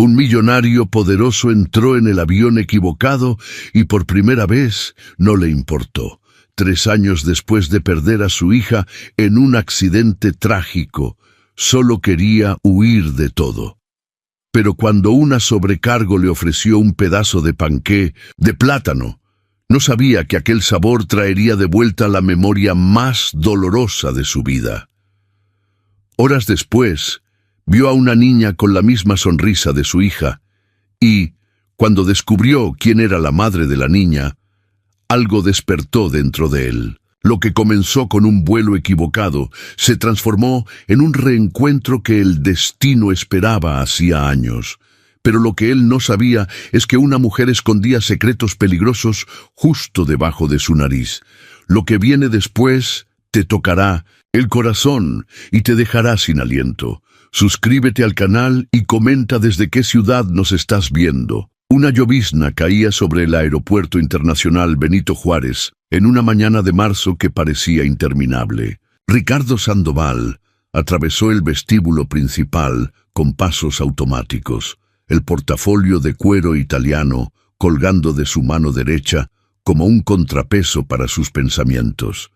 Un millonario poderoso entró en el avión equivocado y por primera vez no le importó. 3 años después de perder a su hija en un accidente trágico, solo quería huir de todo. Pero cuando una sobrecargo le ofreció un pedazo de panqué de plátano, no sabía que aquel sabor traería de vuelta la memoria más dolorosa de su vida. Horas después, vio a una niña con la misma sonrisa de su hija y, cuando descubrió quién era la madre de la niña, algo despertó dentro de él. Lo que comenzó con un vuelo equivocado se transformó en un reencuentro que el destino esperaba hacía años. Pero lo que él no sabía es que una mujer escondía secretos peligrosos justo debajo de su nariz. Lo que viene después te tocará el corazón y te dejará sin aliento. Suscríbete al canal y comenta desde qué ciudad nos estás viendo. Una llovizna caía sobre el Aeropuerto Internacional Benito Juárez en una mañana de marzo que parecía interminable. Ricardo Sandoval atravesó el vestíbulo principal con pasos automáticos, el portafolio de cuero italiano colgando de su mano derecha como un contrapeso para sus pensamientos.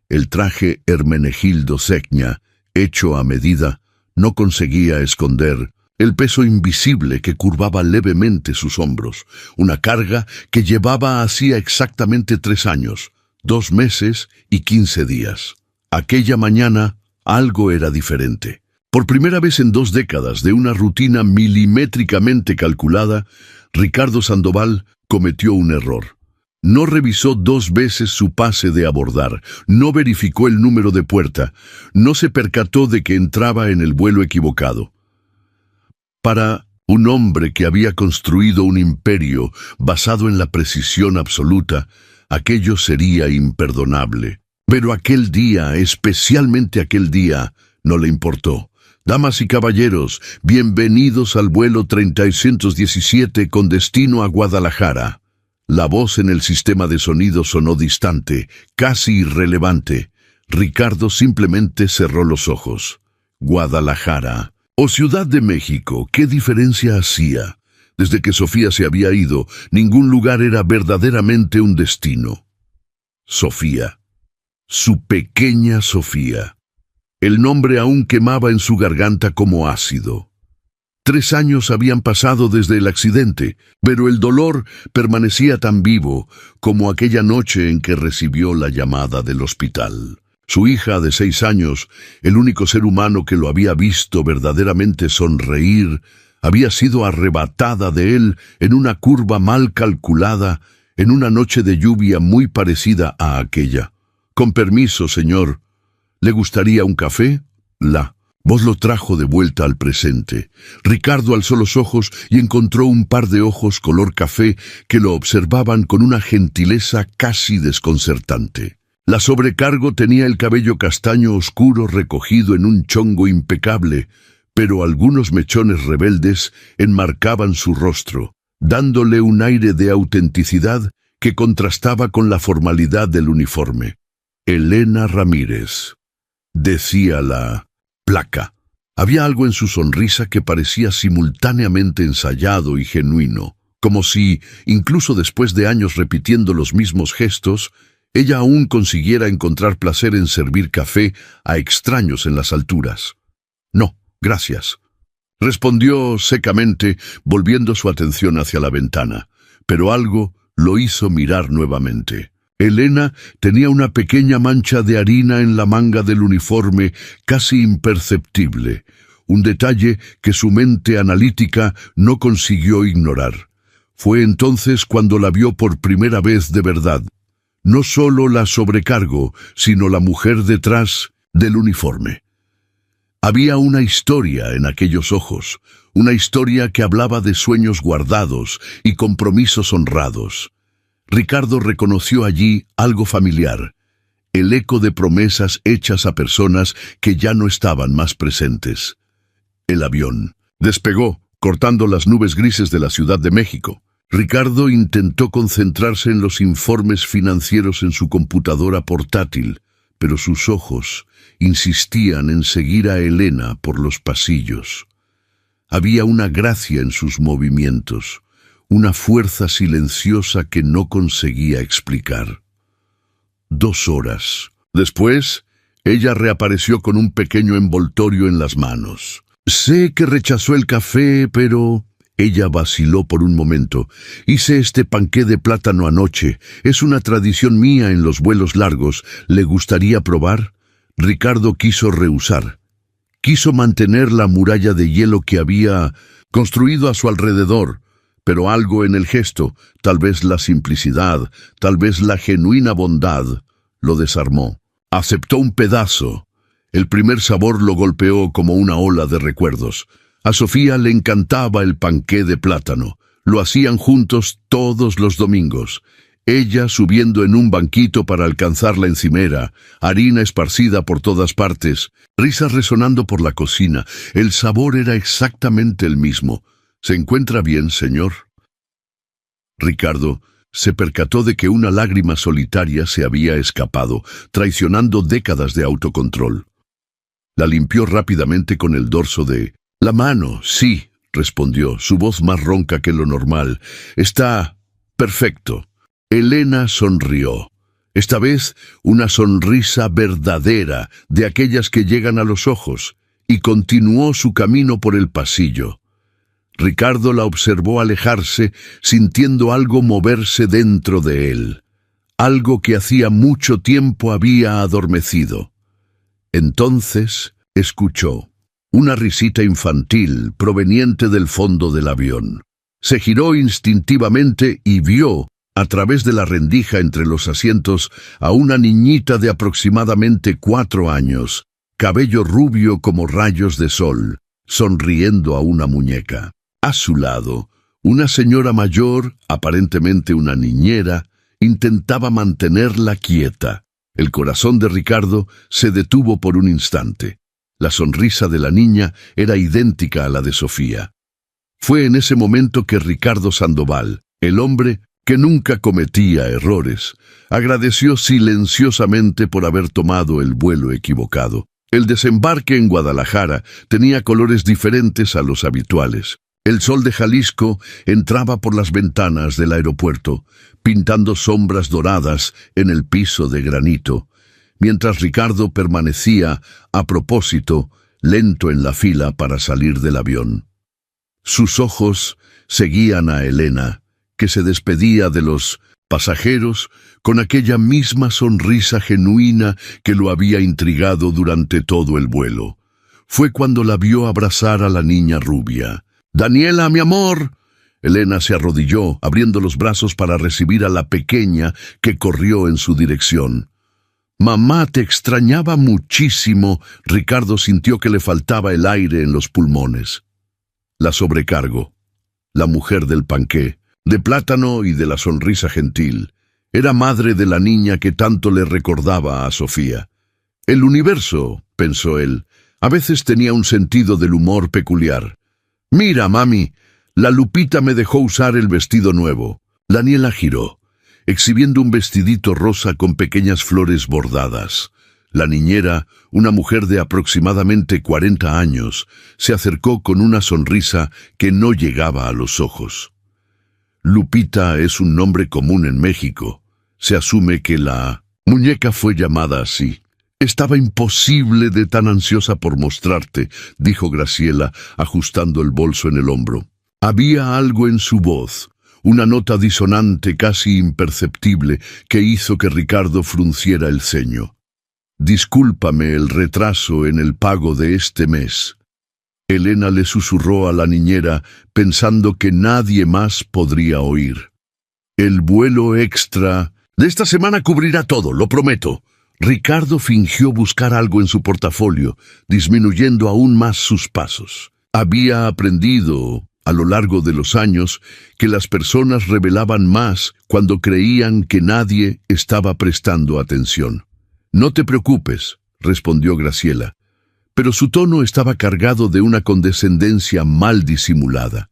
El traje Hermenegildo Zegna, hecho a medida, no conseguía esconder el peso invisible que curvaba levemente sus hombros, una carga que llevaba hacía exactamente 3 años, 2 meses y 15 días. Aquella mañana algo era diferente. Por primera vez en 2 décadas de una rutina milimétricamente calculada, Ricardo Sandoval cometió un error. No revisó 2 veces su pase de abordar, no verificó el número de puerta, no se percató de que entraba en el vuelo equivocado. Para un hombre que había construido un imperio basado en la precisión absoluta, aquello sería imperdonable. Pero aquel día, especialmente aquel día, no le importó. Damas y caballeros, bienvenidos al vuelo 3017 con destino a Guadalajara. La voz en el sistema de sonido sonó distante, casi irrelevante. Ricardo simplemente cerró los ojos. Guadalajara. O Ciudad de México, ¿qué diferencia hacía? Desde que Sofía se había ido, ningún lugar era verdaderamente un destino. Sofía. Su pequeña Sofía. El nombre aún quemaba en su garganta como ácido. 3 años habían pasado desde el accidente, pero el dolor permanecía tan vivo como aquella noche en que recibió la llamada del hospital. Su hija de 6 años, el único ser humano que lo había visto verdaderamente sonreír, había sido arrebatada de él en una curva mal calculada, en una noche de lluvia muy parecida a aquella. «Con permiso, señor. ¿Le gustaría un café?» La voz lo trajo de vuelta al presente. Ricardo alzó los ojos y encontró un par de ojos color café que lo observaban con una gentileza casi desconcertante. La sobrecargo tenía el cabello castaño oscuro recogido en un chongo impecable, pero algunos mechones rebeldes enmarcaban su rostro, dándole un aire de autenticidad que contrastaba con la formalidad del uniforme. Elena Ramírez, decía la placa. Había algo en su sonrisa que parecía simultáneamente ensayado y genuino, como si, incluso después de años repitiendo los mismos gestos, ella aún consiguiera encontrar placer en servir café a extraños en las alturas. «No, gracias», respondió secamente, volviendo su atención hacia la ventana, pero algo lo hizo mirar nuevamente. Elena tenía una pequeña mancha de harina en la manga del uniforme, casi imperceptible, un detalle que su mente analítica no consiguió ignorar. Fue entonces cuando la vio por primera vez de verdad. No solo la sobrecargo, sino la mujer detrás del uniforme. Había una historia en aquellos ojos, una historia que hablaba de sueños guardados y compromisos honrados. Ricardo reconoció allí algo familiar, el eco de promesas hechas a personas que ya no estaban más presentes. El avión despegó, cortando las nubes grises de la Ciudad de México. Ricardo intentó concentrarse en los informes financieros en su computadora portátil, pero sus ojos insistían en seguir a Elena por los pasillos. Había una gracia en sus movimientos, una fuerza silenciosa que no conseguía explicar. 2 horas. Después, ella reapareció con un pequeño envoltorio en las manos. Sé que rechazó el café, pero... Ella vaciló por un momento. Hice este panqué de plátano anoche. Es una tradición mía en los vuelos largos. ¿Le gustaría probar? Ricardo quiso rehusar. Quiso mantener la muralla de hielo que había construido a su alrededor, pero algo en el gesto, tal vez la simplicidad, tal vez la genuina bondad, lo desarmó. Aceptó un pedazo. El primer sabor lo golpeó como una ola de recuerdos. A Sofía le encantaba el panqué de plátano. Lo hacían juntos todos los domingos. Ella subiendo en un banquito para alcanzar la encimera, harina esparcida por todas partes, risas resonando por la cocina. El sabor era exactamente el mismo. ¿Se encuentra bien, señor? Ricardo se percató de que una lágrima solitaria se había escapado, traicionando décadas de autocontrol. La limpió rápidamente con el dorso de la mano. Sí, respondió, su voz más ronca que lo normal. Está perfecto. Elena sonrió. Esta vez una sonrisa verdadera, de aquellas que llegan a los ojos, y continuó su camino por el pasillo. Ricardo la observó alejarse, sintiendo algo moverse dentro de él, algo que hacía mucho tiempo había adormecido. Entonces escuchó una risita infantil proveniente del fondo del avión. Se giró instintivamente y vio, a través de la rendija entre los asientos, a una niñita de aproximadamente 4 años, cabello rubio como rayos de sol, sonriendo a una muñeca. A su lado, una señora mayor, aparentemente una niñera, intentaba mantenerla quieta. El corazón de Ricardo se detuvo por un instante. La sonrisa de la niña era idéntica a la de Sofía. Fue en ese momento que Ricardo Sandoval, el hombre que nunca cometía errores, agradeció silenciosamente por haber tomado el vuelo equivocado. El desembarque en Guadalajara tenía colores diferentes a los habituales. El sol de Jalisco entraba por las ventanas del aeropuerto, pintando sombras doradas en el piso de granito, mientras Ricardo permanecía, a propósito, lento en la fila para salir del avión. Sus ojos seguían a Elena, que se despedía de los pasajeros con aquella misma sonrisa genuina que lo había intrigado durante todo el vuelo. Fue cuando la vio abrazar a la niña rubia. «Daniela, mi amor». Elena se arrodilló, abriendo los brazos para recibir a la pequeña que corrió en su dirección. «Mamá, te extrañaba muchísimo». Ricardo sintió que le faltaba el aire en los pulmones. La sobrecargo, la mujer del panqué, de plátano y de la sonrisa gentil, era madre de la niña que tanto le recordaba a Sofía. El universo, pensó él, a veces tenía un sentido del humor peculiar. «Mira, mami, la Lupita me dejó usar el vestido nuevo». Daniela giró, exhibiendo un vestidito rosa con pequeñas flores bordadas. La niñera, una mujer de aproximadamente 40 años, se acercó con una sonrisa que no llegaba a los ojos. Lupita es un nombre común en México. Se asume que la muñeca fue llamada así. «Estaba imposible de tan ansiosa por mostrarte», dijo Graciela, ajustando el bolso en el hombro. Había algo en su voz, una nota disonante casi imperceptible que hizo que Ricardo frunciera el ceño. «Discúlpame el retraso en el pago de este mes». Elena le susurró a la niñera, pensando que nadie más podría oír. «El vuelo extra de esta semana cubrirá todo, lo prometo». Ricardo fingió buscar algo en su portafolio, disminuyendo aún más sus pasos. Había aprendido, a lo largo de los años, que las personas revelaban más cuando creían que nadie estaba prestando atención. «No te preocupes», respondió Graciela, pero su tono estaba cargado de una condescendencia mal disimulada.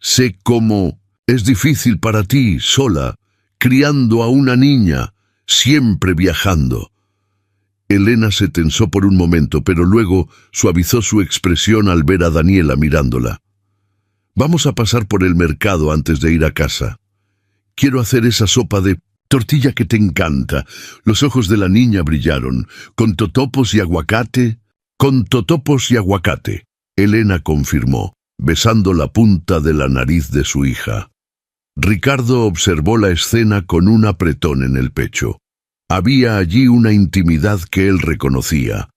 «Sé cómo es difícil para ti, sola, criando a una niña, siempre viajando». Elena se tensó por un momento, pero luego suavizó su expresión al ver a Daniela mirándola. Vamos a pasar por el mercado antes de ir a casa. Quiero hacer esa sopa de tortilla que te encanta. Los ojos de la niña brillaron. ¿Con totopos y aguacate? Con totopos y aguacate, Elena confirmó, besando la punta de la nariz de su hija. Ricardo observó la escena con un apretón en el pecho. Había allí una intimidad que él reconocía,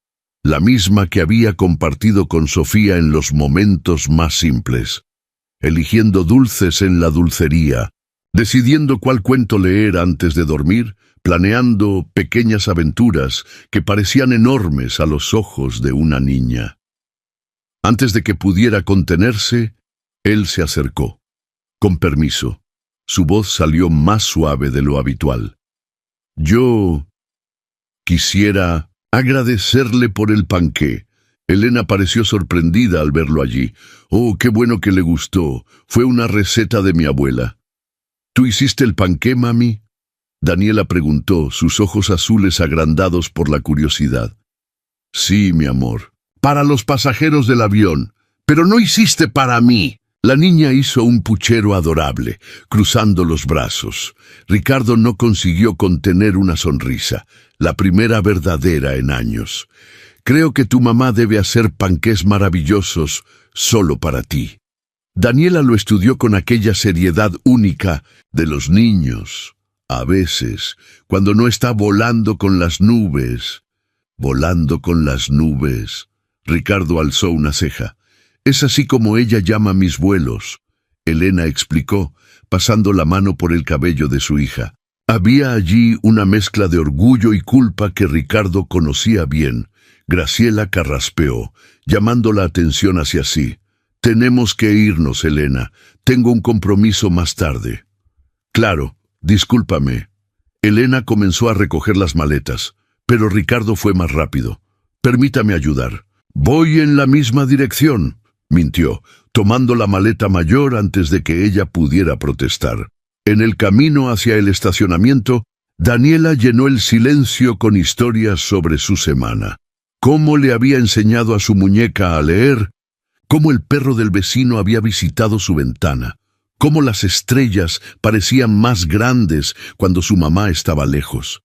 la misma que había compartido con Sofía en los momentos más simples, eligiendo dulces en la dulcería, decidiendo cuál cuento leer antes de dormir, planeando pequeñas aventuras que parecían enormes a los ojos de una niña. Antes de que pudiera contenerse, él se acercó. Con permiso, su voz salió más suave de lo habitual. Yo quisiera agradecerle por el panqué. Elena pareció sorprendida al verlo allí. Oh, qué bueno que le gustó. Fue una receta de mi abuela. ¿Tú hiciste el panqué, mami? Daniela preguntó, sus ojos azules agrandados por la curiosidad. Sí, mi amor. Para los pasajeros del avión. Pero no hiciste para mí. La niña hizo un puchero adorable, cruzando los brazos. Ricardo no consiguió contener una sonrisa, la primera verdadera en años. Creo que tu mamá debe hacer panqués maravillosos solo para ti. Daniela lo estudió con aquella seriedad única de los niños. A veces, cuando no está volando con las nubes. Volando con las nubes. Ricardo alzó una ceja. Es así como ella llama mis vuelos, Elena explicó, pasando la mano por el cabello de su hija. Había allí una mezcla de orgullo y culpa que Ricardo conocía bien. Graciela carraspeó, llamando la atención hacia sí. Tenemos que irnos, Elena. Tengo un compromiso más tarde. Claro, discúlpame. Elena comenzó a recoger las maletas, pero Ricardo fue más rápido. Permítame ayudar. Voy en la misma dirección, mintió, tomando la maleta mayor antes de que ella pudiera protestar. En el camino hacia el estacionamiento, Daniela llenó el silencio con historias sobre su semana. Cómo le había enseñado a su muñeca a leer, cómo el perro del vecino había visitado su ventana, cómo las estrellas parecían más grandes cuando su mamá estaba lejos.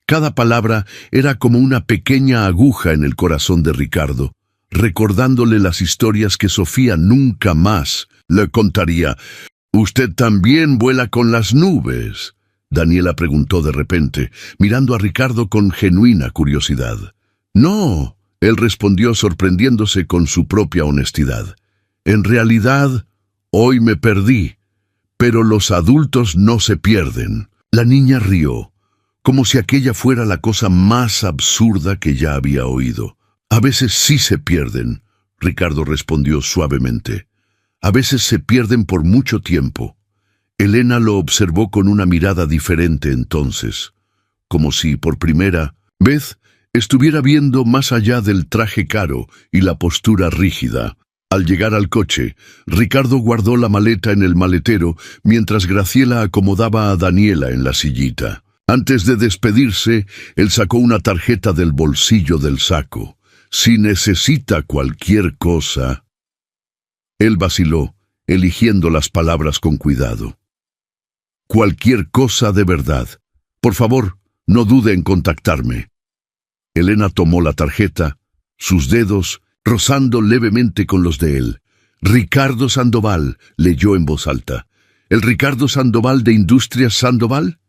Cada palabra era como una pequeña aguja en el corazón de Ricardo, recordándole las historias que Sofía nunca más le contaría. «¿Usted también vuela con las nubes?», Daniela preguntó de repente, mirando a Ricardo con genuina curiosidad. «No», él respondió sorprendiéndose con su propia honestidad. «En realidad, hoy me perdí, pero los adultos no se pierden». La niña rió, como si aquella fuera la cosa más absurda que ya había oído. «A veces sí se pierden», Ricardo respondió suavemente. «A veces se pierden por mucho tiempo». Elena lo observó con una mirada diferente entonces, como si por primera vez estuviera viendo más allá del traje caro y la postura rígida. Al llegar al coche, Ricardo guardó la maleta en el maletero mientras Graciela acomodaba a Daniela en la sillita. Antes de despedirse, él sacó una tarjeta del bolsillo del saco. «Si necesita cualquier cosa». Él vaciló, eligiendo las palabras con cuidado. «Cualquier cosa de verdad. Por favor, no dude en contactarme». Elena tomó la tarjeta, sus dedos rozando levemente con los de él. «Ricardo Sandoval», leyó en voz alta. «¿El Ricardo Sandoval de Industrias Sandoval?»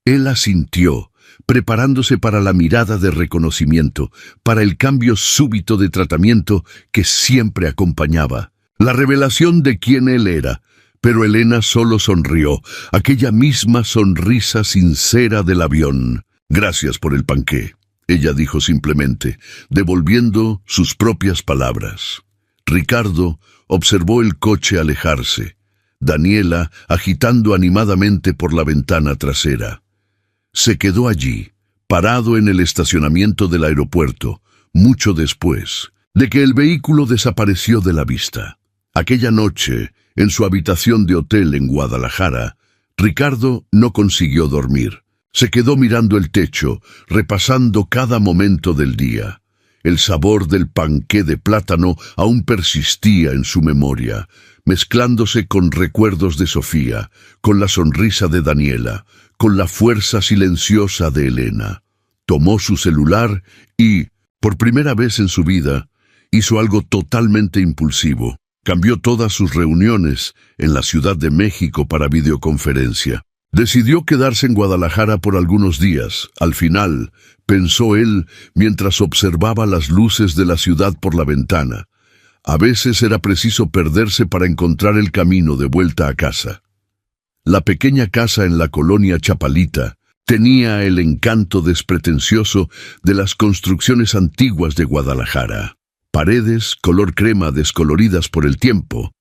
Él asintió, preparándose para la mirada de reconocimiento, para el cambio súbito de tratamiento que siempre acompañaba, la revelación de quién él era. Pero Elena solo sonrió, aquella misma sonrisa sincera del avión. «Gracias por el panqué», ella dijo simplemente, devolviendo sus propias palabras. Ricardo observó el coche alejarse, Daniela agitando animadamente por la ventana trasera. Se quedó allí, parado en el estacionamiento del aeropuerto, mucho después de que el vehículo desapareció de la vista. Aquella noche, en su habitación de hotel en Guadalajara, Ricardo no consiguió dormir. Se quedó mirando el techo, repasando cada momento del día. El sabor del panqué de plátano aún persistía en su memoria, mezclándose con recuerdos de Sofía, con la sonrisa de Daniela, con la fuerza silenciosa de Elena. Tomó su celular y, por primera vez en su vida, hizo algo totalmente impulsivo. Cambió todas sus reuniones en la Ciudad de México para videoconferencia. Decidió quedarse en Guadalajara por algunos días. Al final, pensó él mientras observaba las luces de la ciudad por la ventana. A veces era preciso perderse para encontrar el camino de vuelta a casa. La pequeña casa en la colonia Chapalita tenía el encanto despretencioso de las construcciones antiguas de Guadalajara. Paredes color crema descoloridas por el tiempo,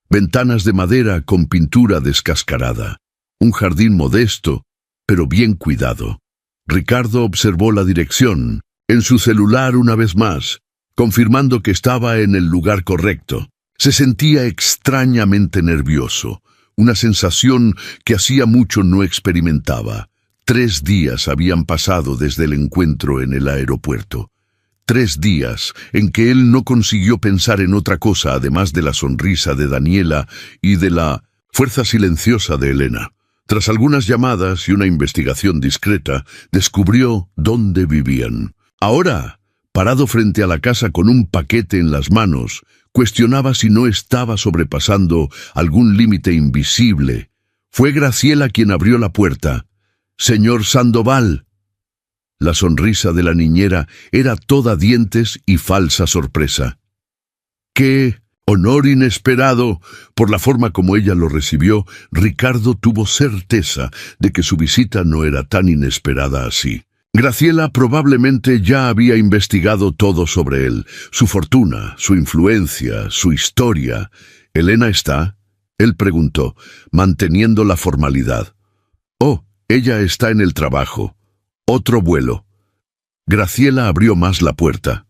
ventanas de madera con pintura descascarada, un jardín modesto, pero bien cuidado. Ricardo observó la dirección en su celular una vez más, confirmando que estaba en el lugar correcto. Se sentía extrañamente nervioso, una sensación que hacía mucho no experimentaba. 3 días habían pasado desde el encuentro en el aeropuerto. 3 días en que él no consiguió pensar en otra cosa además de la sonrisa de Daniela y de la fuerza silenciosa de Elena. Tras algunas llamadas y una investigación discreta, descubrió dónde vivían. Ahora, parado frente a la casa con un paquete en las manos, cuestionaba si no estaba sobrepasando algún límite invisible. Fue Graciela quien abrió la puerta. «Señor Sandoval». La sonrisa de la niñera era toda dientes y falsa sorpresa. ¡Qué honor inesperado! Por la forma como ella lo recibió, Ricardo tuvo certeza de que su visita no era tan inesperada así. Graciela probablemente ya había investigado todo sobre él, su fortuna, su influencia, su historia. «¿Elena está?», él preguntó, manteniendo la formalidad. «Oh, ella está en el trabajo. Otro vuelo». Graciela abrió más la puerta.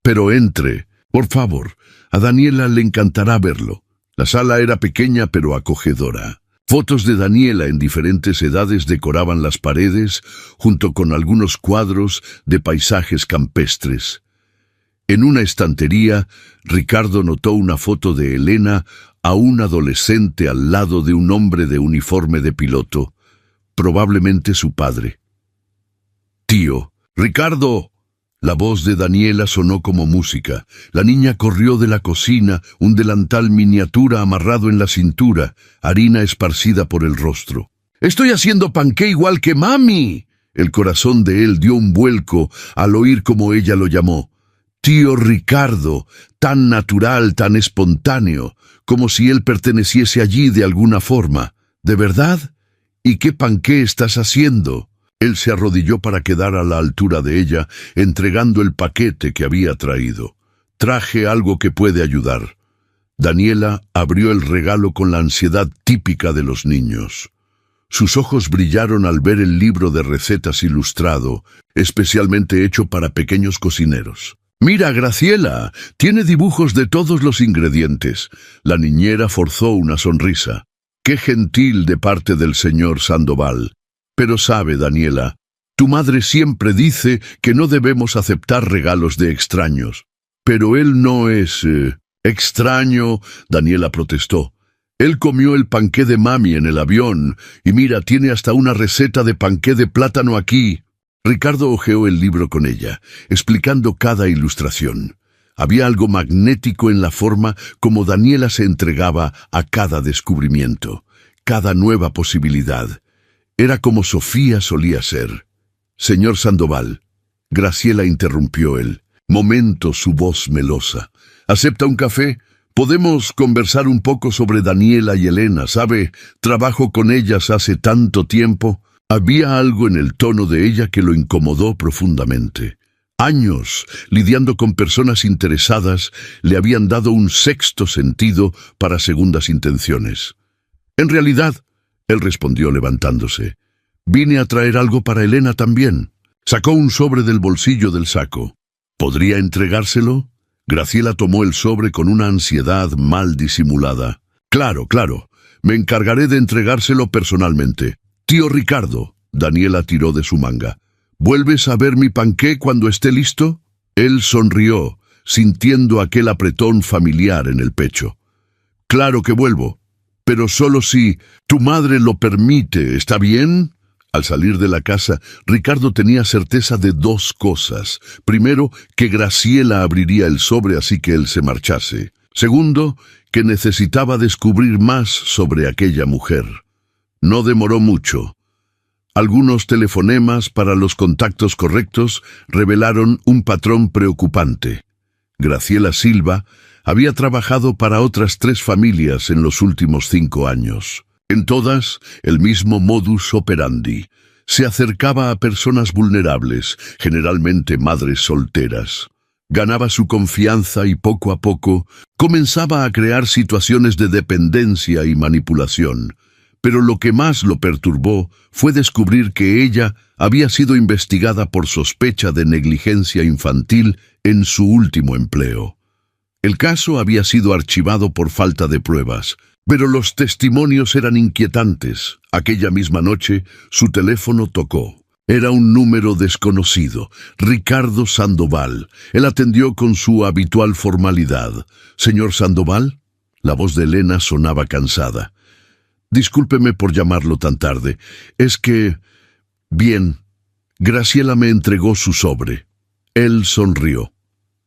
«Pero entre, por favor. A Daniela le encantará verlo». La sala era pequeña pero acogedora. Fotos de Daniela en diferentes edades decoraban las paredes, junto con algunos cuadros de paisajes campestres. En una estantería, Ricardo notó una foto de Elena, aún adolescente al lado de un hombre de uniforme de piloto, probablemente su padre. «Tío, Ricardo». La voz de Daniela sonó como música. La niña corrió de la cocina, un delantal miniatura amarrado en la cintura, harina esparcida por el rostro. «Estoy haciendo panqué igual que mami». El corazón de él dio un vuelco al oír como ella lo llamó. «Tío Ricardo», tan natural, tan espontáneo, como si él perteneciese allí de alguna forma. «¿De verdad? ¿Y qué panqué estás haciendo?». Él se arrodilló para quedar a la altura de ella, entregando el paquete que había traído. «Traje algo que puede ayudar». Daniela abrió el regalo con la ansiedad típica de los niños. Sus ojos brillaron al ver el libro de recetas ilustrado, especialmente hecho para pequeños cocineros. «Mira, Graciela, tiene dibujos de todos los ingredientes». La niñera forzó una sonrisa. «Qué gentil de parte del señor Sandoval. Pero sabe, Daniela, tu madre siempre dice que no debemos aceptar regalos de extraños». «Pero él no es extraño», Daniela protestó. «Él comió el panqué de mami en el avión, y mira, tiene hasta una receta de panqué de plátano aquí». Ricardo hojeó el libro con ella, explicando cada ilustración. Había algo magnético en la forma como Daniela se entregaba a cada descubrimiento, cada nueva posibilidad. Era como Sofía solía ser. «Señor Sandoval», Graciela interrumpió él. Momento su voz melosa. «¿Acepta un café? Podemos conversar un poco sobre Daniela y Elena, ¿sabe? Trabajo con ellas hace tanto tiempo». Había algo en el tono de ella que lo incomodó profundamente. Años lidiando con personas interesadas le habían dado un sexto sentido para segundas intenciones. «En realidad», él respondió levantándose, «vine a traer algo para Elena también». Sacó un sobre del bolsillo del saco. «¿Podría entregárselo?». Graciela tomó el sobre con una ansiedad mal disimulada. «Claro, claro. Me encargaré de entregárselo personalmente». «Tío Ricardo», Daniela tiró de su manga, «¿vuelves a ver mi panqué cuando esté listo?». Él sonrió, sintiendo aquel apretón familiar en el pecho. Claro que vuelvo, pero solo si tu madre lo permite, ¿está bien? Al salir de la casa, Ricardo tenía certeza de dos cosas. Primero, que Graciela abriría el sobre así que él se marchase. Segundo, que necesitaba descubrir más sobre aquella mujer. No demoró mucho. Algunos telefonemas para los contactos correctos revelaron un patrón preocupante. Graciela Silva había trabajado para otras 3 familias en los últimos 5 años. En todas, el mismo modus operandi. Se acercaba a personas vulnerables, generalmente madres solteras. Ganaba su confianza y poco a poco comenzaba a crear situaciones de dependencia y manipulación. Pero lo que más lo perturbó fue descubrir que ella había sido investigada por sospecha de negligencia infantil en su último empleo. El caso había sido archivado por falta de pruebas, pero los testimonios eran inquietantes. Aquella misma noche, su teléfono tocó. Era un número desconocido, Ricardo Sandoval. Él atendió con su habitual formalidad. «¿Señor Sandoval?» La voz de Elena sonaba cansada. «Discúlpeme por llamarlo tan tarde. Es que... Bien, Graciela me entregó su sobre». Él sonrió.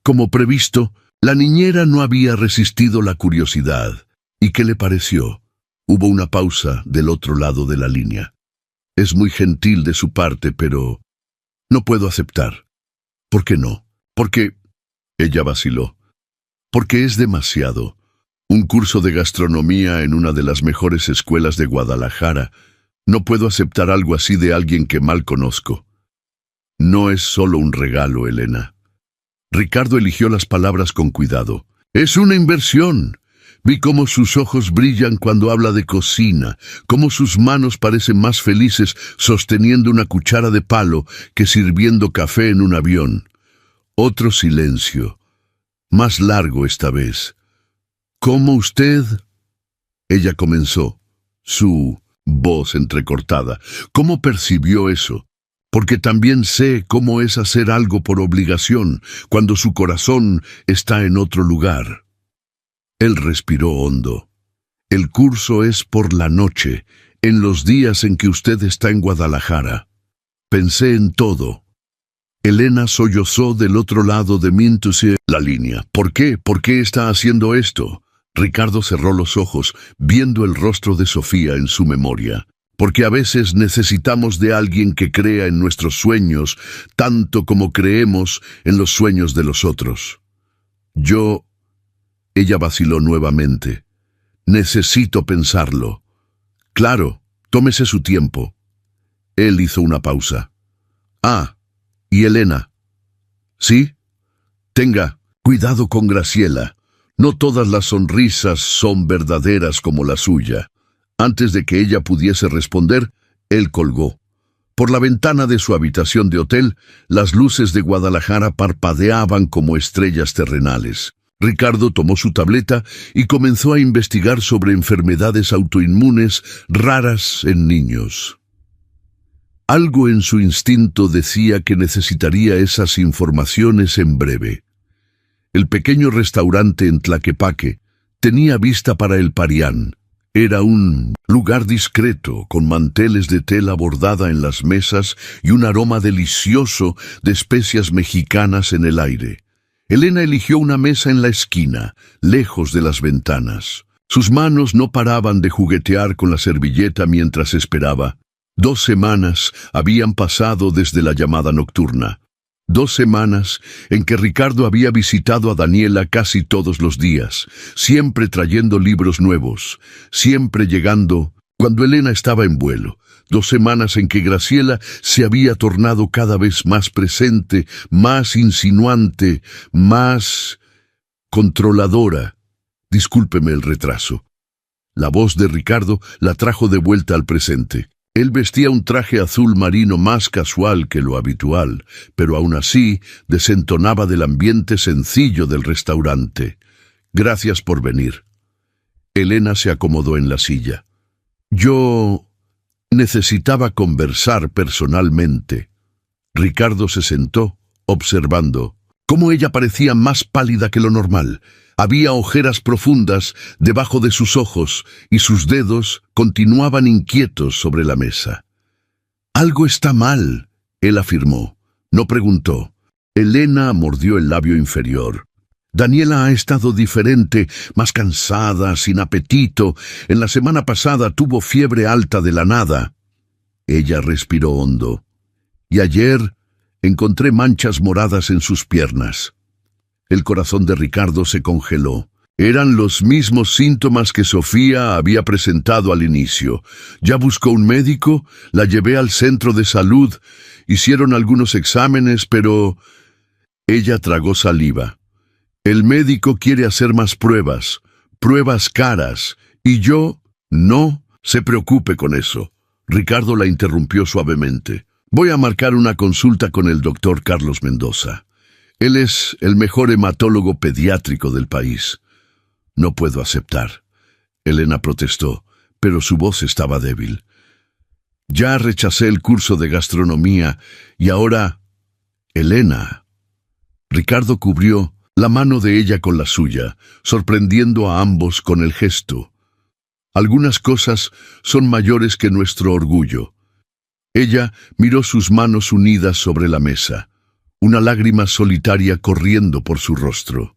Como previsto, la niñera no había resistido la curiosidad. ¿Y qué le pareció? Hubo una pausa del otro lado de la línea. «Es muy gentil de su parte, pero no puedo aceptar». «¿Por qué no?» «Porque...» Ella vaciló. «Porque es demasiado. Un curso de gastronomía en una de las mejores escuelas de Guadalajara. No puedo aceptar algo así de alguien que mal conozco». «No es solo un regalo, Elena». Ricardo eligió las palabras con cuidado. «Es una inversión. Vi cómo sus ojos brillan cuando habla de cocina, cómo sus manos parecen más felices sosteniendo una cuchara de palo que sirviendo café en un avión». Otro silencio, más largo esta vez. «¿Cómo usted?» Ella comenzó, su voz entrecortada. «¿Cómo percibió eso? Porque también sé cómo es hacer algo por obligación, cuando su corazón está en otro lugar». Él respiró hondo. «El curso es por la noche, en los días en que usted está en Guadalajara. Pensé en todo». Elena sollozó del otro lado de la línea. «¿Por qué? ¿Por qué está haciendo esto?» Ricardo cerró los ojos, viendo el rostro de Sofía en su memoria. «Porque a veces necesitamos de alguien que crea en nuestros sueños, tanto como creemos en los sueños de los otros». «Yo...» Ella vaciló nuevamente. «Necesito pensarlo». «Claro, tómese su tiempo». Él hizo una pausa. «Ah, ¿y Elena?» «¿Sí? Tenga cuidado con Graciela. No todas las sonrisas son verdaderas como la suya». Antes de que ella pudiese responder, él colgó. Por la ventana de su habitación de hotel, las luces de Guadalajara parpadeaban como estrellas terrenales. Ricardo tomó su tableta y comenzó a investigar sobre enfermedades autoinmunes raras en niños. Algo en su instinto decía que necesitaría esas informaciones en breve. El pequeño restaurante en Tlaquepaque tenía vista para el Parián. Era un lugar discreto, con manteles de tela bordada en las mesas y un aroma delicioso de especias mexicanas en el aire. Elena eligió una mesa en la esquina, lejos de las ventanas. Sus manos no paraban de juguetear con la servilleta mientras esperaba. 2 semanas habían pasado desde la llamada nocturna. 2 semanas en que Ricardo había visitado a Daniela casi todos los días, siempre trayendo libros nuevos, siempre llegando cuando Elena estaba en vuelo. 2 semanas en que Graciela se había tornado cada vez más presente, más insinuante, más controladora. Discúlpeme el retraso. La voz de Ricardo la trajo de vuelta al presente. Él vestía un traje azul marino más casual que lo habitual, pero aún así desentonaba del ambiente sencillo del restaurante. «Gracias por venir». Elena se acomodó en la silla. «Yo necesitaba conversar personalmente». Ricardo se sentó, observando cómo ella parecía más pálida que lo normal. Había ojeras profundas debajo de sus ojos y sus dedos continuaban inquietos sobre la mesa. «Algo está mal», él afirmó. No preguntó. Elena mordió el labio inferior. «Daniela ha estado diferente, más cansada, sin apetito. En la semana pasada tuvo fiebre alta de la nada». Ella respiró hondo. «Y ayer encontré manchas moradas en sus piernas». El corazón de Ricardo se congeló. Eran los mismos síntomas que Sofía había presentado al inicio. Ya buscó un médico, la llevé al centro de salud, hicieron algunos exámenes, pero... Ella tragó saliva. «El médico quiere hacer más pruebas caras, y yo... No se preocupe con eso». Ricardo la interrumpió suavemente. «Voy a marcar una consulta con el doctor Carlos Mendoza. Él es el mejor hematólogo pediátrico del país». «No puedo aceptar», Elena protestó, pero su voz estaba débil. «Ya rechacé el curso de gastronomía y ahora...» «Elena». Ricardo cubrió la mano de ella con la suya, sorprendiendo a ambos con el gesto. «Algunas cosas son mayores que nuestro orgullo». Ella miró sus manos unidas sobre la mesa, una lágrima solitaria corriendo por su rostro.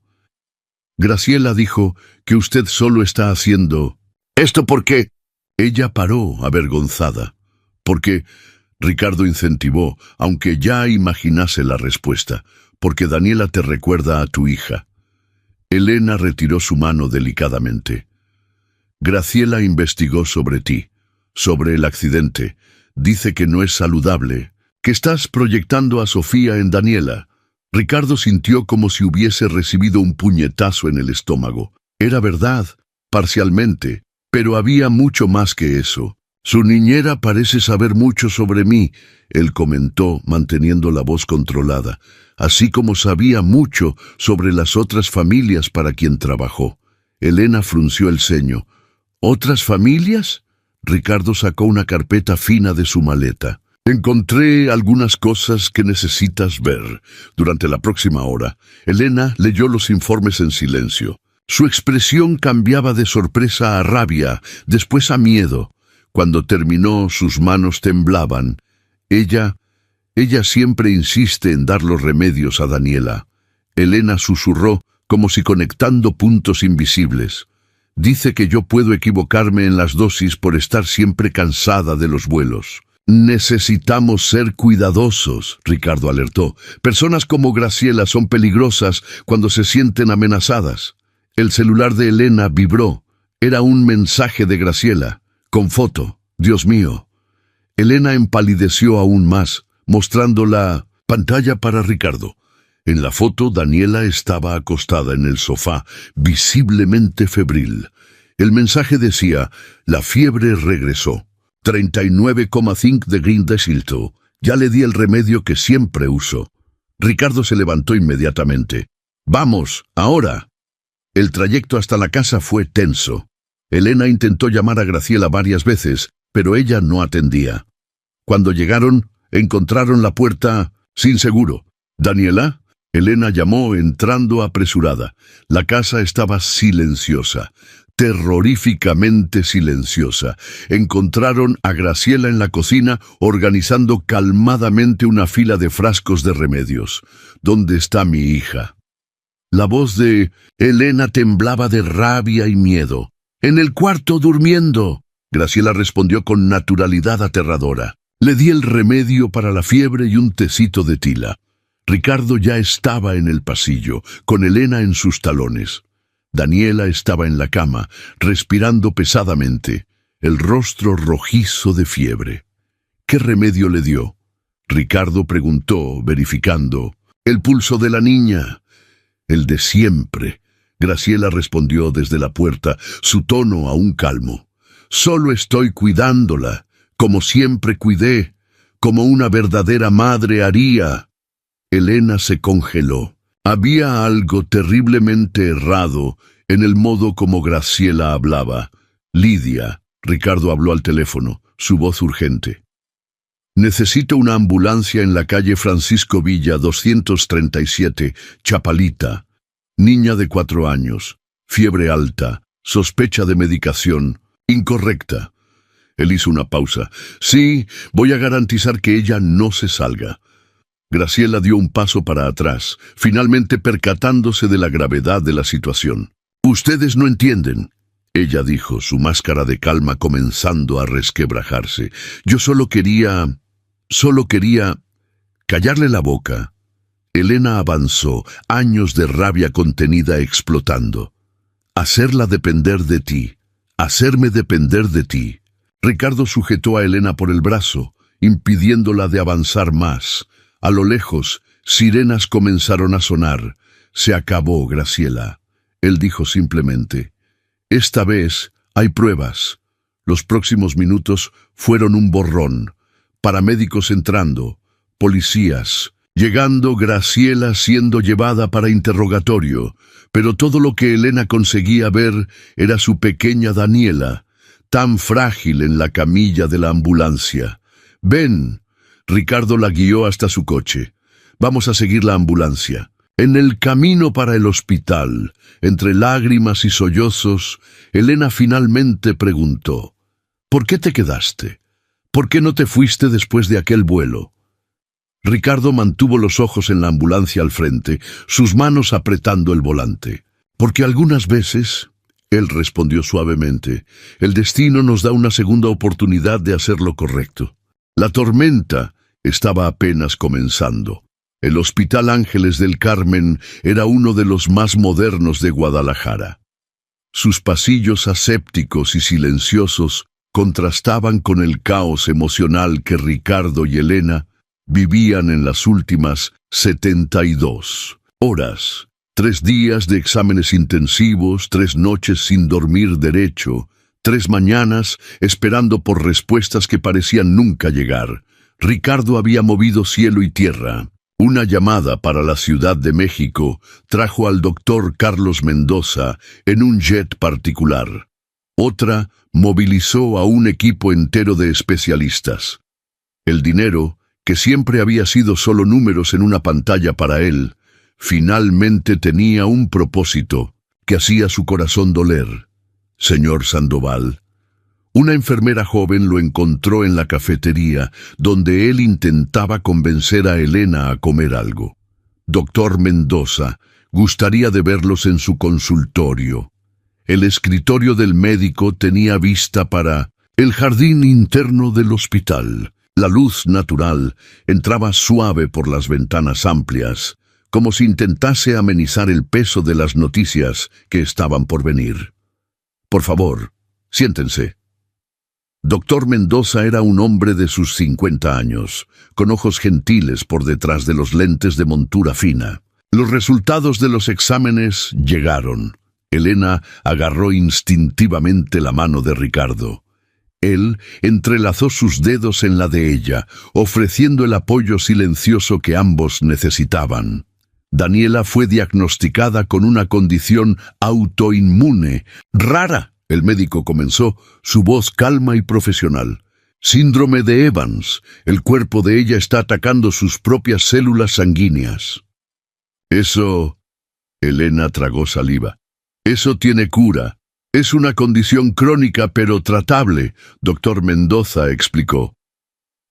«Graciela dijo que usted solo está haciendo... ¿Esto por qué?» Ella paró, avergonzada. «Porque...» Ricardo incentivó, aunque ya imaginase la respuesta. «Porque Daniela te recuerda a tu hija». Elena retiró su mano delicadamente. «Graciela investigó sobre ti, sobre el accidente. Dice que no es saludable, que estás proyectando a Sofía en Daniela». Ricardo sintió como si hubiese recibido un puñetazo en el estómago. Era verdad, parcialmente, pero había mucho más que eso. «Su niñera parece saber mucho sobre mí», él comentó, manteniendo la voz controlada, «así como sabía mucho sobre las otras familias para quien trabajó». Elena frunció el ceño. «¿Otras familias?» Ricardo sacó una carpeta fina de su maleta. «Encontré algunas cosas que necesitas ver. Durante la próxima hora». Elena leyó los informes en silencio. Su expresión cambiaba de sorpresa a rabia, después a miedo. Cuando terminó, sus manos temblaban. Ella siempre insiste en dar los remedios a Daniela. Elena susurró, como si conectando puntos invisibles. «Dice que yo puedo equivocarme en las dosis por estar siempre cansada de los vuelos». «Necesitamos ser cuidadosos», Ricardo alertó. «Personas como Graciela son peligrosas cuando se sienten amenazadas». El celular de Elena vibró. Era un mensaje de Graciela, con foto. «Dios mío». Elena empalideció aún más, mostrando la pantalla para Ricardo. En la foto, Daniela estaba acostada en el sofá, visiblemente febril. El mensaje decía: «La fiebre regresó. 39,5 de Green Desilto. Ya le di el remedio que siempre uso». Ricardo se levantó inmediatamente. «Vamos, ahora». El trayecto hasta la casa fue tenso. Elena intentó llamar a Graciela varias veces, pero ella no atendía. Cuando llegaron, encontraron la puerta sin seguro. «¿Daniela?» Elena llamó entrando apresurada. La casa estaba silenciosa. Terroríficamente silenciosa. Encontraron a Graciela en la cocina organizando calmadamente una fila de frascos de remedios. «¿Dónde está mi hija?». La voz de Elena temblaba de rabia y miedo. «En el cuarto durmiendo». Graciela respondió con naturalidad aterradora. Le di el remedio para la fiebre y un tecito de tila. Ricardo ya estaba en el pasillo, con Elena en sus talones. Daniela estaba en la cama, respirando pesadamente, el rostro rojizo de fiebre. ¿Qué remedio le dio? Ricardo preguntó, verificando. «El pulso de la niña». «El de siempre». Graciela respondió desde la puerta, su tono aún calmo. «Solo estoy cuidándola, como siempre cuidé, como una verdadera madre haría». Elena se congeló. Había algo terriblemente errado en el modo como Graciela hablaba. «Lidia», Ricardo habló al teléfono, su voz urgente. «Necesito una ambulancia en la calle Francisco Villa 237, Chapalita». Niña de 4 años, fiebre alta, sospecha de medicación incorrecta. Él hizo una pausa. Sí, voy a garantizar que ella no se salga. Graciela dio un paso para atrás, finalmente percatándose de la gravedad de la situación. Ustedes no entienden, ella dijo, su máscara de calma comenzando a resquebrajarse. Yo solo quería callarle la boca. Elena avanzó, años de rabia contenida explotando. Hacerla depender de ti, hacerme depender de ti. Ricardo sujetó a Elena por el brazo, impidiéndola de avanzar más. A lo lejos, sirenas comenzaron a sonar. Se acabó, Graciela. Él dijo simplemente, esta vez hay pruebas. Los próximos minutos fueron un borrón. Paramédicos entrando, policías, llegando, Graciela siendo llevada para interrogatorio, pero todo lo que Elena conseguía ver era su pequeña Daniela, tan frágil en la camilla de la ambulancia. Ven, Ricardo la guió hasta su coche. Vamos a seguir la ambulancia. En el camino para el hospital, entre lágrimas y sollozos, Elena finalmente preguntó, ¿por qué te quedaste? ¿Por qué no te fuiste después de aquel vuelo? Ricardo mantuvo los ojos en la ambulancia al frente, sus manos apretando el volante. Porque algunas veces, él respondió suavemente, el destino nos da una segunda oportunidad de hacer lo correcto. La tormenta estaba apenas comenzando. El Hospital Ángeles del Carmen era uno de los más modernos de Guadalajara. Sus pasillos asépticos y silenciosos contrastaban con el caos emocional que Ricardo y Elena vivían en las últimas 72 horas. 3 días de exámenes intensivos, 3 noches sin dormir derecho, 3 mañanas esperando por respuestas que parecían nunca llegar. Ricardo había movido cielo y tierra. Una llamada para la Ciudad de México trajo al doctor Carlos Mendoza en un jet particular. Otra movilizó a un equipo entero de especialistas. El dinero, que siempre había sido solo números en una pantalla para él, finalmente tenía un propósito que hacía su corazón doler. Señor Sandoval. Una enfermera joven lo encontró en la cafetería, donde él intentaba convencer a Elena a comer algo. Doctor Mendoza, gustaría de verlos en su consultorio. El escritorio del médico tenía vista para el jardín interno del hospital. La luz natural entraba suave por las ventanas amplias, como si intentase amenizar el peso de las noticias que estaban por venir. Por favor, siéntense. Doctor Mendoza era un hombre de sus 50 años, con ojos gentiles por detrás de los lentes de montura fina. Los resultados de los exámenes llegaron. Elena agarró instintivamente la mano de Ricardo. Él entrelazó sus dedos en la de ella, ofreciendo el apoyo silencioso que ambos necesitaban. Daniela fue diagnosticada con una condición autoinmune, rara. El médico comenzó, su voz calma y profesional. Síndrome de Evans. El cuerpo de ella está atacando sus propias células sanguíneas. Eso... Elena tragó saliva. Eso tiene cura. Es una condición crónica pero tratable, doctor Mendoza explicó.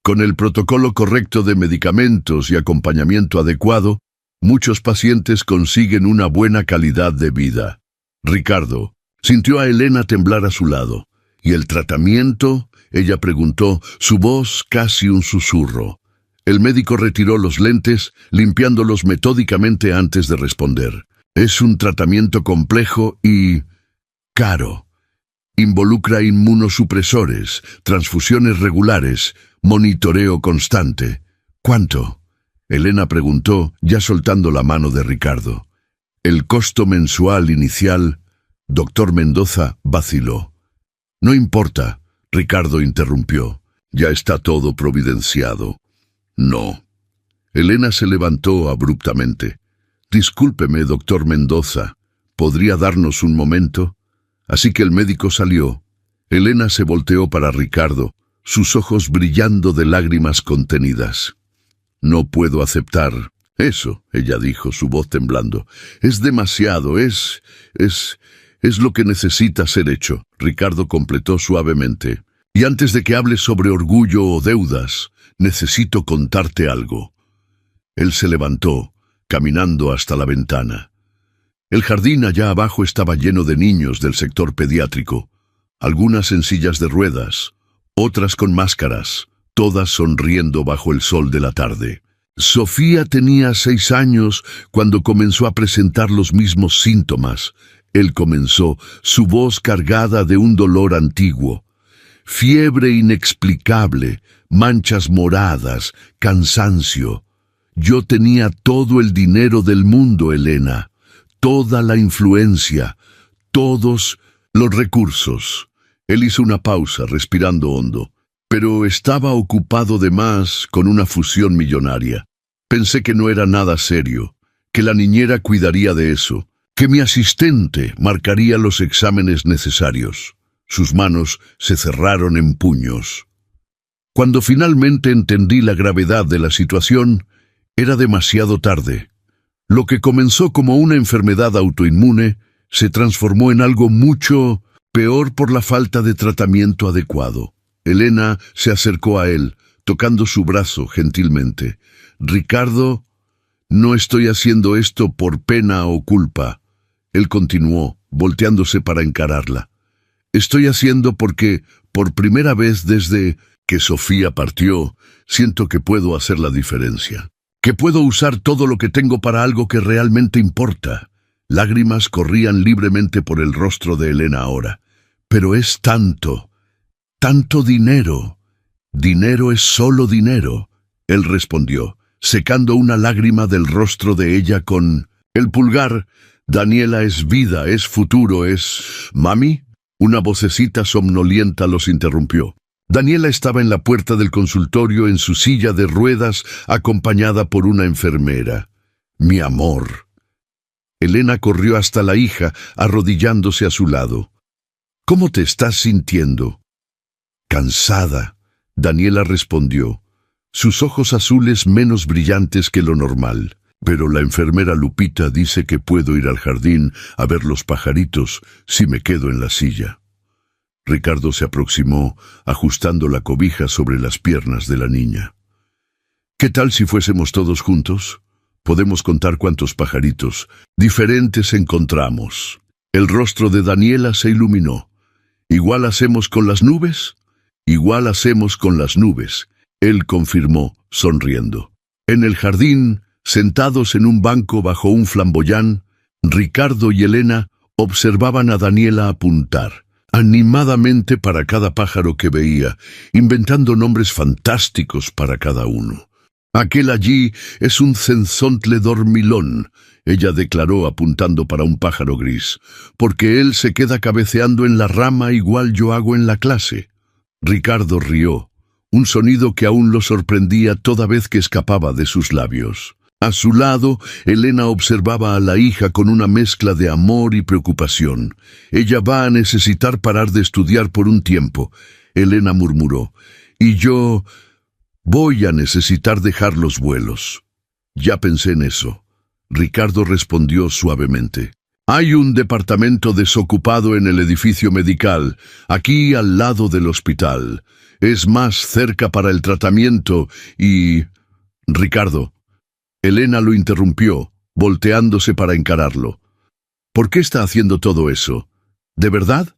Con el protocolo correcto de medicamentos y acompañamiento adecuado, muchos pacientes consiguen una buena calidad de vida. Ricardo sintió a Elena temblar a su lado. ¿Y el tratamiento? Ella preguntó, su voz casi un susurro. El médico retiró los lentes, limpiándolos metódicamente antes de responder. Es un tratamiento complejo y caro. Involucra inmunosupresores, transfusiones regulares, monitoreo constante. ¿Cuánto? Elena preguntó, ya soltando la mano de Ricardo. El costo mensual inicial... Doctor Mendoza vaciló. No importa, Ricardo interrumpió. Ya está todo providenciado. No. Elena se levantó abruptamente. Discúlpeme, doctor Mendoza. ¿Podría darnos un momento? Así que el médico salió. Elena se volteó para Ricardo, sus ojos brillando de lágrimas contenidas. No puedo aceptar Eso, ella dijo, su voz temblando. Es demasiado, es lo que necesita ser hecho. Ricardo completó suavemente. Y antes de que hables sobre orgullo o deudas, necesito contarte algo. Él se levantó, caminando hasta la ventana. El jardín allá abajo estaba lleno de niños del sector pediátrico, algunas en sillas de ruedas, otras con máscaras, todas sonriendo bajo el sol de la tarde. Sofía tenía 6 años cuando comenzó a presentar los mismos síntomas. Él comenzó, su voz cargada de un dolor antiguo. Fiebre inexplicable, manchas moradas, cansancio. Yo tenía todo el dinero del mundo, Elena, toda la influencia, todos los recursos. Él hizo una pausa, respirando hondo. Pero estaba ocupado de más con una fusión millonaria. Pensé que no era nada serio, que la niñera cuidaría de eso, que mi asistente marcaría los exámenes necesarios. Sus manos se cerraron en puños. Cuando finalmente entendí la gravedad de la situación, era demasiado tarde. Lo que comenzó como una enfermedad autoinmune se transformó en algo mucho peor por la falta de tratamiento adecuado. Elena se acercó a él, tocando su brazo gentilmente. Ricardo, no estoy haciendo esto por pena o culpa. Él continuó, volteándose para encararla. Estoy haciendo porque, por primera vez desde que Sofía partió, siento que puedo hacer la diferencia. Que puedo usar todo lo que tengo para algo que realmente importa. Lágrimas corrían libremente por el rostro de Elena ahora. Pero es tanto dinero. Dinero es solo dinero, él respondió, secando una lágrima del rostro de ella con el pulgar. Daniela es vida, es futuro, es... ¿Mami? Una vocecita somnolienta los interrumpió. Daniela estaba en la puerta del consultorio en su silla de ruedas, acompañada por una enfermera. Mi amor. Elena corrió hasta la hija, arrodillándose a su lado. ¿Cómo te estás sintiendo? Cansada, Daniela respondió, sus ojos azules menos brillantes que lo normal. Pero la enfermera Lupita dice que puedo ir al jardín a ver los pajaritos si me quedo en la silla. Ricardo se aproximó, ajustando la cobija sobre las piernas de la niña. ¿Qué tal si fuésemos todos juntos? Podemos contar cuántos pajaritos diferentes encontramos. El rostro de Daniela se iluminó. ¿Igual hacemos con las nubes? Igual hacemos con las nubes, él confirmó, sonriendo. En el jardín, sentados en un banco bajo un flamboyán, Ricardo y Elena observaban a Daniela apuntar, animadamente para cada pájaro que veía, inventando nombres fantásticos para cada uno. Aquel allí es un cenzontle dormilón, ella declaró apuntando para un pájaro gris, porque él se queda cabeceando en la rama igual yo hago en la clase. Ricardo rió, un sonido que aún lo sorprendía toda vez que escapaba de sus labios. A su lado, Elena observaba a la hija con una mezcla de amor y preocupación. Ella va a necesitar parar de estudiar por un tiempo, Elena murmuró, y yo voy a necesitar dejar los vuelos. Ya pensé en eso. Ricardo respondió suavemente. Hay un departamento desocupado en el edificio medical, aquí al lado del hospital. Es más cerca para el tratamiento y... Ricardo. Elena lo interrumpió, volteándose para encararlo. ¿Por qué está haciendo todo eso? ¿De verdad?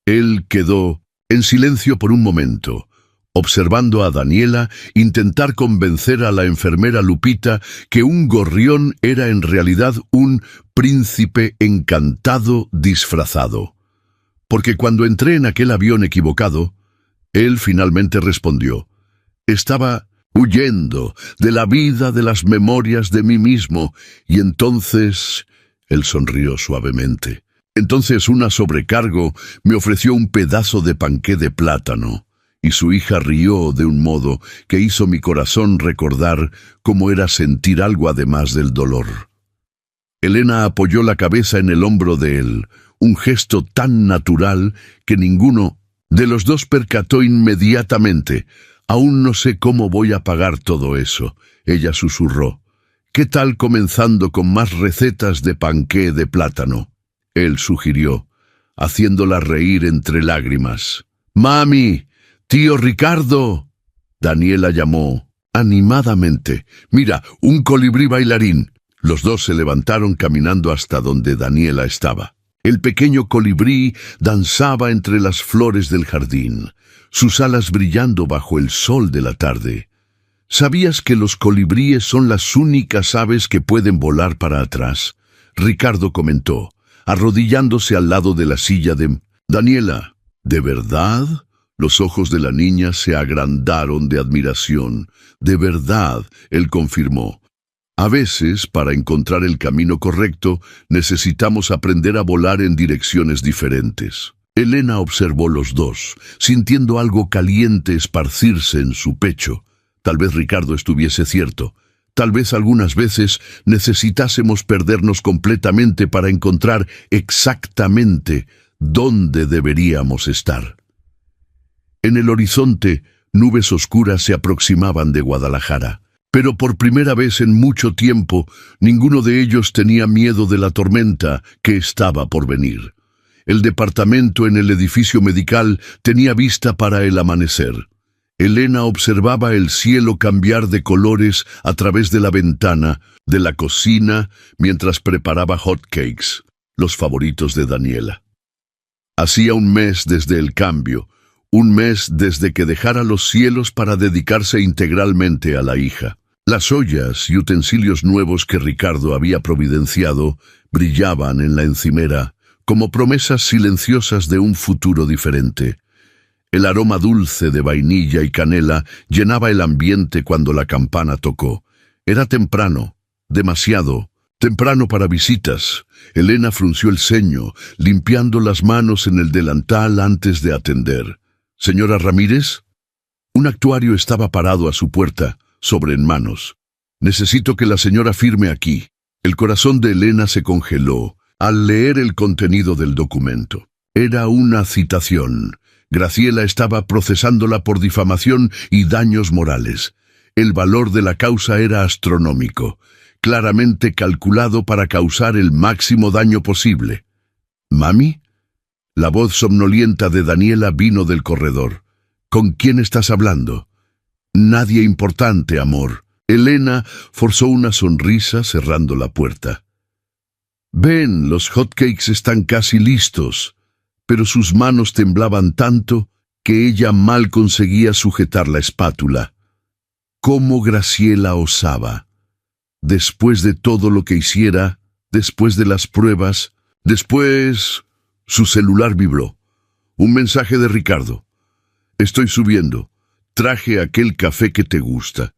Él quedó en silencio por un momento, observando a Daniela intentar convencer a la enfermera Lupita que un gorrión era en realidad un príncipe encantado disfrazado. Porque cuando entré en aquel avión equivocado, él finalmente respondió. Estaba huyendo de la vida, de las memorias de mí mismo, y entonces... Él sonrió suavemente. Entonces una sobrecargo me ofreció un pedazo de panqué de plátano, y su hija rió de un modo que hizo mi corazón recordar cómo era sentir algo además del dolor. Elena apoyó la cabeza en el hombro de él, un gesto tan natural que ninguno de los dos percató inmediatamente. Aún no sé cómo voy a pagar todo eso, ella susurró. ¿Qué tal comenzando con más recetas de panqué de plátano? Él sugirió, haciéndola reír entre lágrimas. ¡Mami! ¡Tío Ricardo! Daniela llamó animadamente. ¡Mira, un colibrí bailarín! Los dos se levantaron caminando hasta donde Daniela estaba. El pequeño colibrí danzaba entre las flores del jardín, sus alas brillando bajo el sol de la tarde. ¿Sabías que los colibríes son las únicas aves que pueden volar para atrás? Ricardo comentó, arrodillándose al lado de la silla de Daniela. ¿De verdad? Los ojos de la niña se agrandaron de admiración. «De verdad», él confirmó. A veces, para encontrar el camino correcto, necesitamos aprender a volar en direcciones diferentes. Elena observó los dos, sintiendo algo caliente esparcirse en su pecho. Tal vez Ricardo estuviese cierto. Tal vez algunas veces necesitásemos perdernos completamente para encontrar exactamente dónde deberíamos estar. En el horizonte, nubes oscuras se aproximaban de Guadalajara. Pero por primera vez en mucho tiempo, ninguno de ellos tenía miedo de la tormenta que estaba por venir. El departamento en el edificio medical tenía vista para el amanecer. Elena observaba el cielo cambiar de colores a través de la ventana de la cocina mientras preparaba hot cakes, los favoritos de Daniela. Hacía un mes desde el cambio, un mes desde que dejara los cielos para dedicarse integralmente a la hija. Las ollas y utensilios nuevos que Ricardo había providenciado brillaban en la encimera como promesas silenciosas de un futuro diferente. El aroma dulce de vainilla y canela llenaba el ambiente cuando la campana tocó. Era temprano, demasiado temprano para visitas. Elena frunció el ceño, limpiando las manos en el delantal antes de atender. «¿Señora Ramírez?» Un actuario estaba parado a su puerta, sobre en manos. «Necesito que la señora firme aquí». El corazón de Elena se congeló al leer el contenido del documento. Era una citación. Graciela estaba procesándola por difamación y daños morales. El valor de la causa era astronómico, claramente calculado para causar el máximo daño posible. «¿Mami?» La voz somnolienta de Daniela vino del corredor. «¿Con quién estás hablando?» «Nadie importante, amor». Elena forzó una sonrisa cerrando la puerta. «Ven, los hotcakes están casi listos». Pero sus manos temblaban tanto que ella mal conseguía sujetar la espátula. ¿Cómo Graciela osaba? Después de todo lo que hiciera, después de las pruebas, después... Su celular vibró. Un mensaje de Ricardo. «Estoy subiendo. Traje aquel café que te gusta».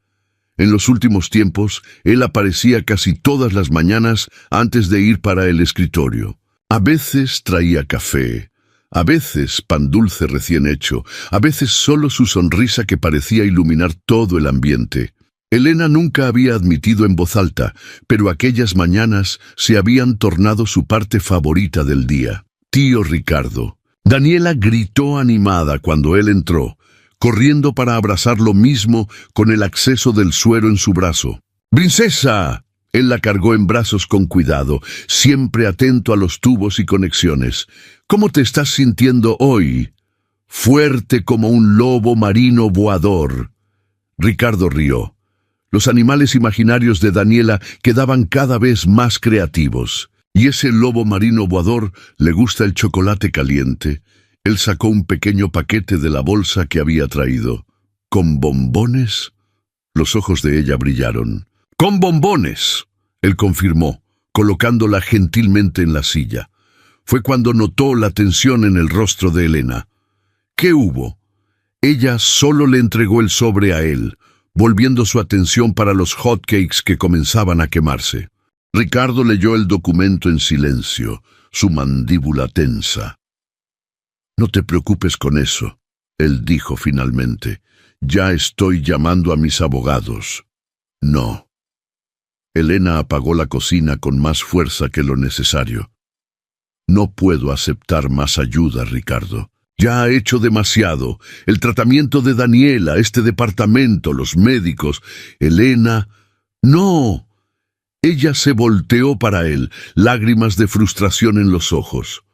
En los últimos tiempos, él aparecía casi todas las mañanas antes de ir para el escritorio. A veces traía café, a veces pan dulce recién hecho, a veces solo su sonrisa que parecía iluminar todo el ambiente. Elena nunca había admitido en voz alta, pero aquellas mañanas se habían tornado su parte favorita del día. «Tío Ricardo». Daniela gritó animada cuando él entró, corriendo para abrazar lo mismo con el acceso del suero en su brazo. «¡Princesa!». Él la cargó en brazos con cuidado, siempre atento a los tubos y conexiones. «¿Cómo te estás sintiendo hoy?» «Fuerte como un lobo marino voador». Ricardo rió. Los animales imaginarios de Daniela quedaban cada vez más creativos. «¿Y ese lobo marino voador le gusta el chocolate caliente?» Él sacó un pequeño paquete de la bolsa que había traído. «¿Con bombones?» Los ojos de ella brillaron. «¡Con bombones!», él confirmó, colocándola gentilmente en la silla. Fue cuando notó la tensión en el rostro de Elena. ¿Qué hubo? Ella solo le entregó el sobre a él, volviendo su atención para los hotcakes que comenzaban a quemarse. Ricardo leyó el documento en silencio, su mandíbula tensa. «No te preocupes con eso», él dijo finalmente. «Ya estoy llamando a mis abogados». «No». Elena apagó la cocina con más fuerza que lo necesario. «No puedo aceptar más ayuda, Ricardo. Ya ha hecho demasiado. El tratamiento de Daniela, este departamento, los médicos. Elena...» «No». Ella se volteó para él, lágrimas de frustración en los ojos.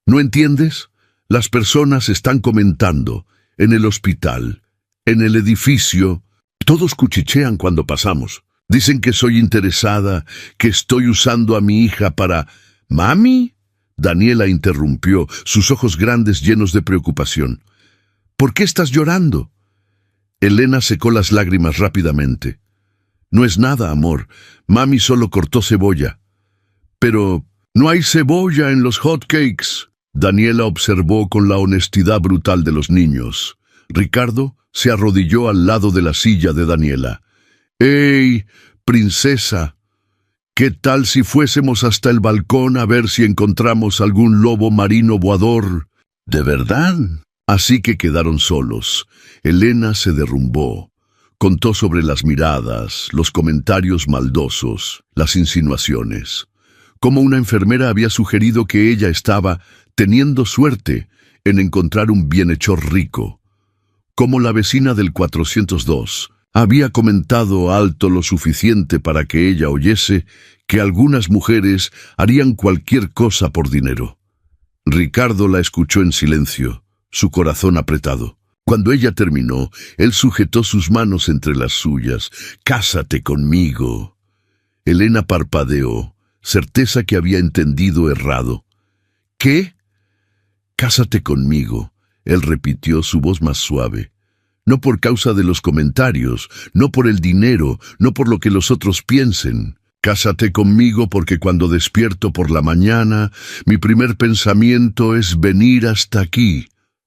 ¿No entiendes? Las personas están comentando, en el hospital, en el edificio. Todos cuchichean cuando pasamos. Dicen que soy interesada, que estoy usando a mi hija para... ¿Mami? Daniela interrumpió, sus ojos grandes llenos de preocupación. ¿Por qué estás llorando? Elena secó las lágrimas rápidamente. No es nada, amor. Mami solo cortó cebolla. Pero no hay cebolla en los hotcakes. Daniela observó con la honestidad brutal de los niños. Ricardo se arrodilló al lado de la silla de Daniela. «¡Ey, princesa! ¿Qué tal si fuésemos hasta el balcón a ver si encontramos algún lobo marino voador? ¿De verdad?» Así que quedaron solos. Elena se derrumbó. Contó sobre las miradas, los comentarios maldosos, las insinuaciones. Cómo una enfermera había sugerido que ella estaba teniendo suerte en encontrar un bienhechor rico. Cómo la vecina del 402 había comentado alto lo suficiente para que ella oyese que algunas mujeres harían cualquier cosa por dinero. Ricardo la escuchó en silencio, su corazón apretado. Cuando ella terminó, él sujetó sus manos entre las suyas. «Cásate conmigo». Elena parpadeó, certeza que había entendido errado. «¿Qué?» «Cásate conmigo», él repitió, su voz más suave. «No por causa de los comentarios, no por el dinero, no por lo que los otros piensen. Cásate conmigo porque cuando despierto por la mañana, mi primer pensamiento es venir hasta aquí.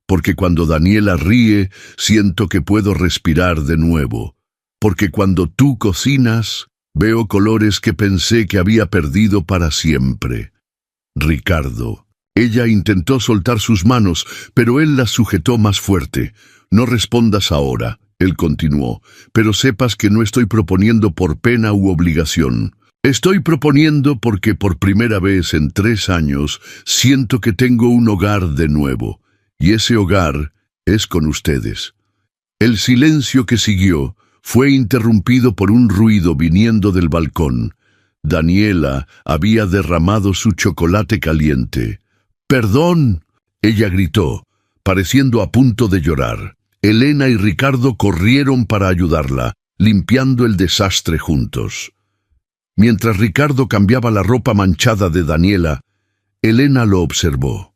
Porque cuando Daniela ríe, siento que puedo respirar de nuevo. Porque cuando tú cocinas, veo colores que pensé que había perdido para siempre». Ricardo. Ella intentó soltar sus manos, pero él las sujetó más fuerte. «No respondas ahora», él continuó, «pero sepas que no estoy proponiendo por pena u obligación. Estoy proponiendo porque por primera vez en 3 años siento que tengo un hogar de nuevo. Y ese hogar es con ustedes». El silencio que siguió fue interrumpido por un ruido viniendo del balcón. Daniela había derramado su chocolate caliente. «¡Perdón!», ella gritó, pareciendo a punto de llorar. Elena y Ricardo corrieron para ayudarla, limpiando el desastre juntos. Mientras Ricardo cambiaba la ropa manchada de Daniela, Elena lo observó.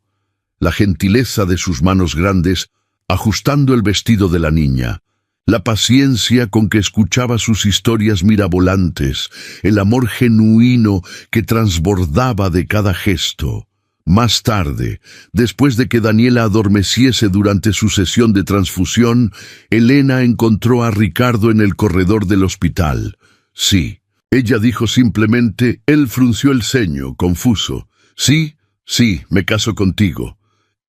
La gentileza de sus manos grandes, ajustando el vestido de la niña, la paciencia con que escuchaba sus historias mirabolantes, el amor genuino que transbordaba de cada gesto. Más tarde, después de que Daniela adormeciese durante su sesión de transfusión, Elena encontró a Ricardo en el corredor del hospital. «Sí», ella dijo simplemente. Él frunció el ceño, confuso. «Sí, me caso contigo».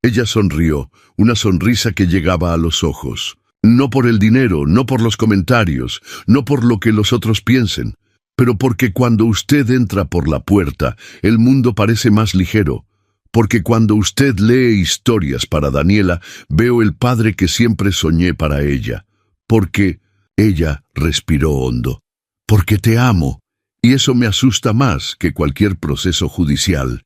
Ella sonrió, una sonrisa que llegaba a los ojos. No por el dinero, no por los comentarios, no por lo que los otros piensen, pero porque cuando usted entra por la puerta, el mundo parece más ligero. Porque cuando usted lee historias para Daniela, veo el padre que siempre soñé para ella. Porque ella respiró hondo. Porque te amo, y eso me asusta más que cualquier proceso judicial.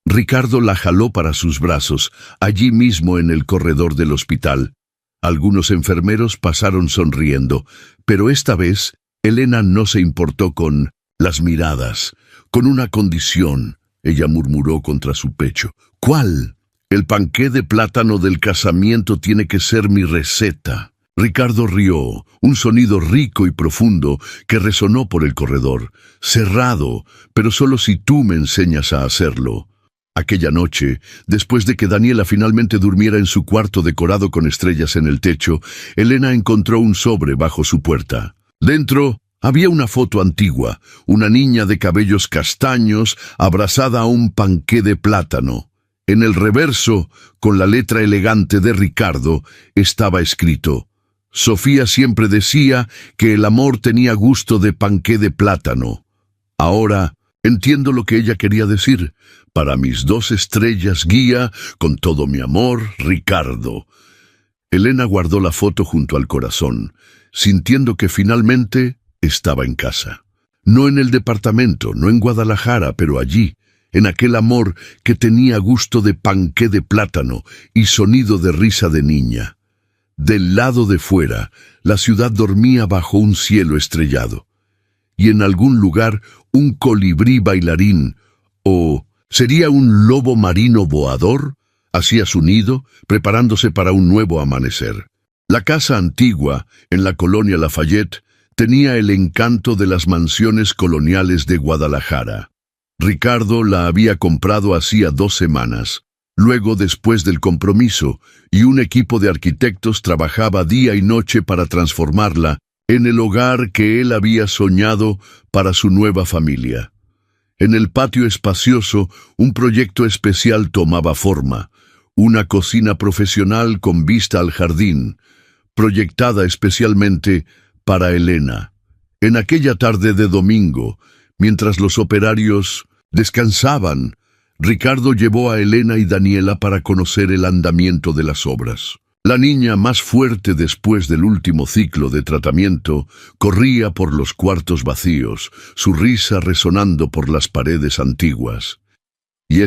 Ricardo la jaló para sus brazos, allí mismo en el corredor del hospital. Algunos enfermeros pasaron sonriendo, pero esta vez Elena no se importó con las miradas, con una condición. Ella murmuró contra su pecho. «¿Cuál? El panqué de plátano del casamiento tiene que ser mi receta». Ricardo rió, un sonido rico y profundo que resonó por el corredor. «Cerrado, pero solo si tú me enseñas a hacerlo». Aquella noche, después de que Daniela finalmente durmiera en su cuarto decorado con estrellas en el techo, Elena encontró un sobre bajo su puerta. Dentro había una foto antigua, una niña de cabellos castaños abrazada a un panqué de plátano. En el reverso, con la letra elegante de Ricardo, estaba escrito: «Sofía siempre decía que el amor tenía gusto de panqué de plátano. Ahora entiendo lo que ella quería decir. Para mis 2 estrellas guía, con todo mi amor, Ricardo». Elena guardó la foto junto al corazón, sintiendo que finalmente estaba en casa. No en el departamento, no en Guadalajara, pero allí, en aquel amor que tenía gusto de panqué de plátano y sonido de risa de niña. Del lado de fuera, la ciudad dormía bajo un cielo estrellado. Y en algún lugar, un colibrí bailarín, o ¿sería un lobo marino voador? Hacía su nido, preparándose para un nuevo amanecer. La casa antigua, en la colonia Lafayette, tenía el encanto de las mansiones coloniales de Guadalajara. Ricardo la había comprado hacía 2 semanas, luego después del compromiso, y un equipo de arquitectos trabajaba día y noche para transformarla en el hogar que él había soñado para su nueva familia. En el patio espacioso, un proyecto especial tomaba forma, una cocina profesional con vista al jardín, proyectada especialmente para Elena. En aquella tarde de domingo, mientras los operarios descansaban, Ricardo llevó a Elena y Daniela para conocer el andamiento de las obras. La niña, más fuerte después del último ciclo de tratamiento, corría por los cuartos vacíos, su risa resonando por las paredes antiguas. «Y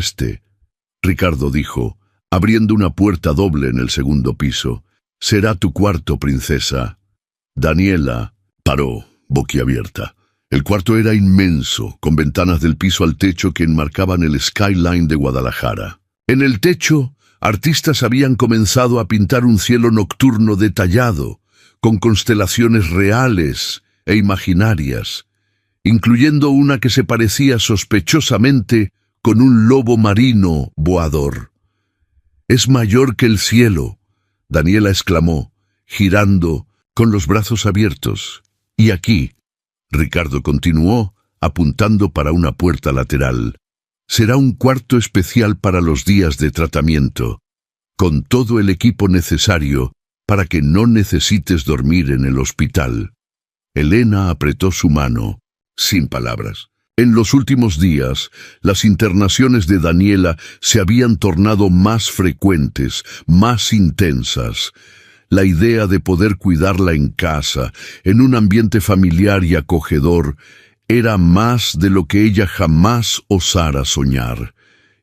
Ricardo dijo, abriendo una puerta doble en el segundo piso, «será tu cuarto, princesa». Daniela paró, boquiabierta. El cuarto era inmenso, con ventanas del piso al techo que enmarcaban el skyline de Guadalajara. En el techo, artistas habían comenzado a pintar un cielo nocturno detallado, con constelaciones reales e imaginarias, incluyendo una que se parecía sospechosamente con un lobo marino voador. «Es mayor que el cielo», Daniela exclamó, girando con los brazos abiertos. «Y aquí», Ricardo continuó, apuntando para una puerta lateral, «será un cuarto especial para los días de tratamiento, con todo el equipo necesario para que no necesites dormir en el hospital». Elena apretó su mano, sin palabras. En los últimos días, las internaciones de Daniela se habían tornado más frecuentes, más intensas. La idea de poder cuidarla en casa, en un ambiente familiar y acogedor, era más de lo que ella jamás osara soñar.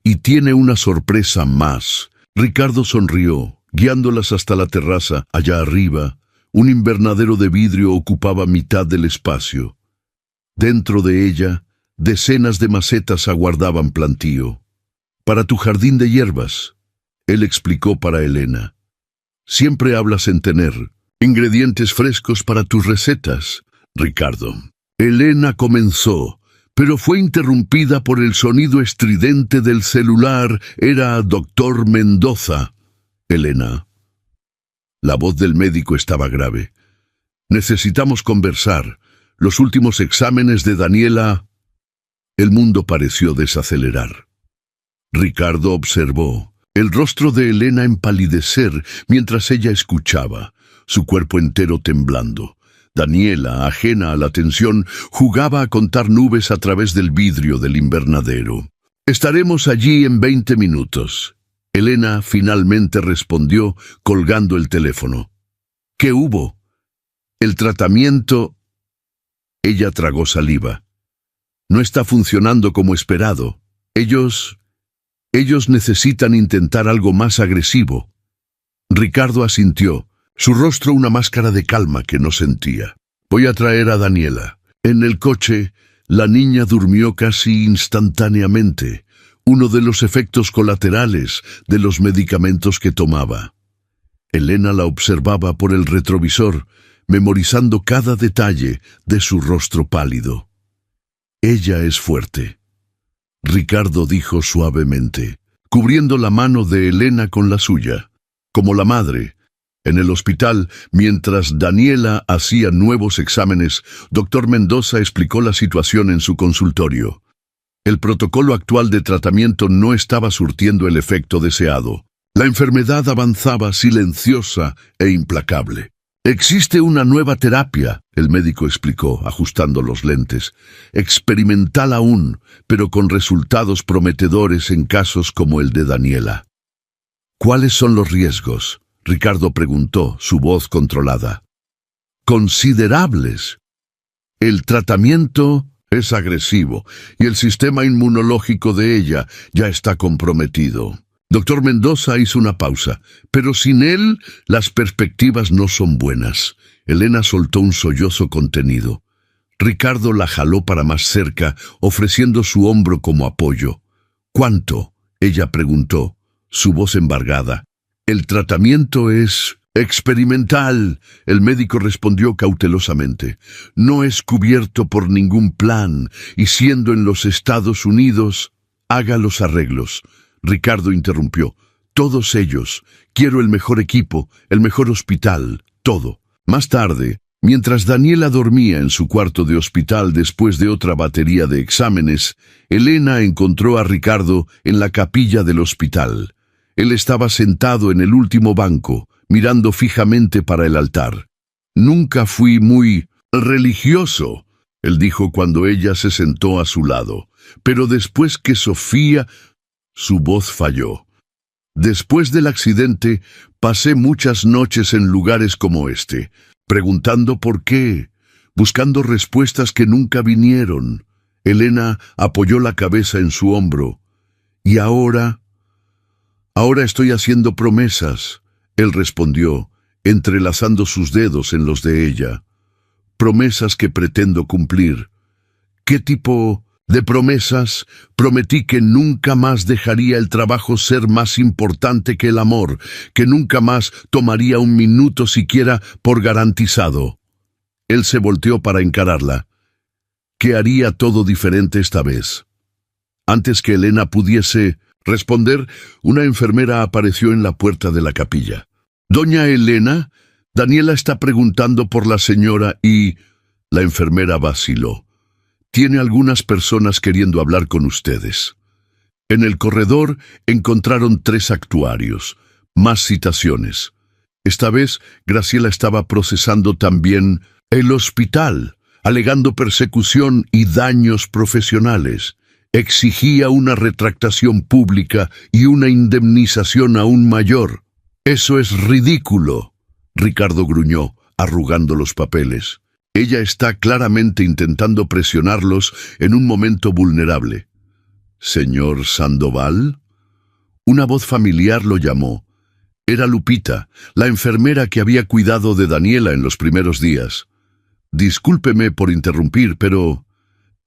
«Y tiene una sorpresa más». Ricardo sonrió, guiándolas hasta la terraza. Allá arriba, un invernadero de vidrio ocupaba mitad del espacio. Dentro de ella, decenas de macetas aguardaban plantío. «Para tu jardín de hierbas», él explicó para Elena. «Siempre hablas en tener ingredientes frescos para tus recetas, Ricardo». Elena comenzó, pero fue interrumpida por el sonido estridente del celular. Era Dr. Mendoza. «Elena». La voz del médico estaba grave. «Necesitamos conversar. Los últimos exámenes de Daniela». El mundo pareció desacelerar. Ricardo observó el rostro de Elena empalidecer mientras ella escuchaba, su cuerpo entero temblando. Daniela, ajena a la tensión, jugaba a contar nubes a través del vidrio del invernadero. «Estaremos allí en 20 minutos». Elena finalmente respondió, colgando el teléfono. «¿Qué hubo?» «El tratamiento». Ella tragó saliva. «No está funcionando como esperado. Ellos necesitan intentar algo más agresivo». Ricardo asintió, su rostro una máscara de calma que no sentía. «Voy a traer a Daniela». En el coche, la niña durmió casi instantáneamente, uno de los efectos colaterales de los medicamentos que tomaba. Elena la observaba por el retrovisor, memorizando cada detalle de su rostro pálido. «Ella es fuerte», Ricardo dijo suavemente, cubriendo la mano de Elena con la suya. Como la madre, en el hospital, mientras Daniela hacía nuevos exámenes, Dr. Mendoza explicó la situación en su consultorio. El protocolo actual de tratamiento no estaba surtiendo el efecto deseado. La enfermedad avanzaba silenciosa e implacable. «Existe una nueva terapia», el médico explicó, ajustando los lentes. «Experimental aún, pero con resultados prometedores en casos como el de Daniela». «¿Cuáles son los riesgos?», Ricardo preguntó, su voz controlada. «Considerables. El tratamiento», Es agresivo y el sistema inmunológico de ella ya está comprometido. Doctor Mendoza hizo una pausa, pero sin él las perspectivas no son buenas. Elena soltó un sollozo contenido. Ricardo la jaló para más cerca, ofreciendo su hombro como apoyo. ¿Cuánto?, ella preguntó, su voz embargada. El tratamiento es experimental, el médico respondió cautelosamente. No es cubierto por ningún plan, y siendo en los Estados Unidos, haga los arreglos. Ricardo interrumpió. Todos ellos. Quiero el mejor equipo, el mejor hospital, todo. Más tarde, mientras Daniela dormía en su cuarto de hospital después de otra batería de exámenes, Elena encontró a Ricardo en la capilla del hospital. Él estaba sentado en el último banco, mirando fijamente para el altar. Nunca fui muy religioso, él dijo cuando ella se sentó a su lado. Pero después que Sofía... Su voz falló. Después del accidente, pasé muchas noches en lugares como este, preguntando por qué, buscando respuestas que nunca vinieron. Elena apoyó la cabeza en su hombro. ¿Y ahora? Ahora estoy haciendo promesas, él respondió, entrelazando sus dedos en los de ella. Promesas que pretendo cumplir. ¿Qué tipo de promesas? Prometí que nunca más dejaría el trabajo ser más importante que el amor, que nunca más tomaría un minuto siquiera por garantizado. Él se volteó para encararla. Que haría todo diferente esta vez. Antes que Elena pudiese responder, una enfermera apareció en la puerta de la capilla. «Doña Elena, Daniela está preguntando por la señora y...» La enfermera vaciló. «Tiene algunas personas queriendo hablar con ustedes». En el corredor encontraron 3 actuarios, más citaciones. Esta vez, Graciela estaba procesando también el hospital, alegando persecución y daños profesionales. Exigía una retractación pública y una indemnización aún mayor. «Eso es ridículo», Ricardo gruñó, arrugando los papeles. Ella está claramente intentando presionarlos en un momento vulnerable. «¿Señor Sandoval?» Una voz familiar lo llamó. Era Lupita, la enfermera que había cuidado de Daniela en los primeros días. «Discúlpeme por interrumpir, pero...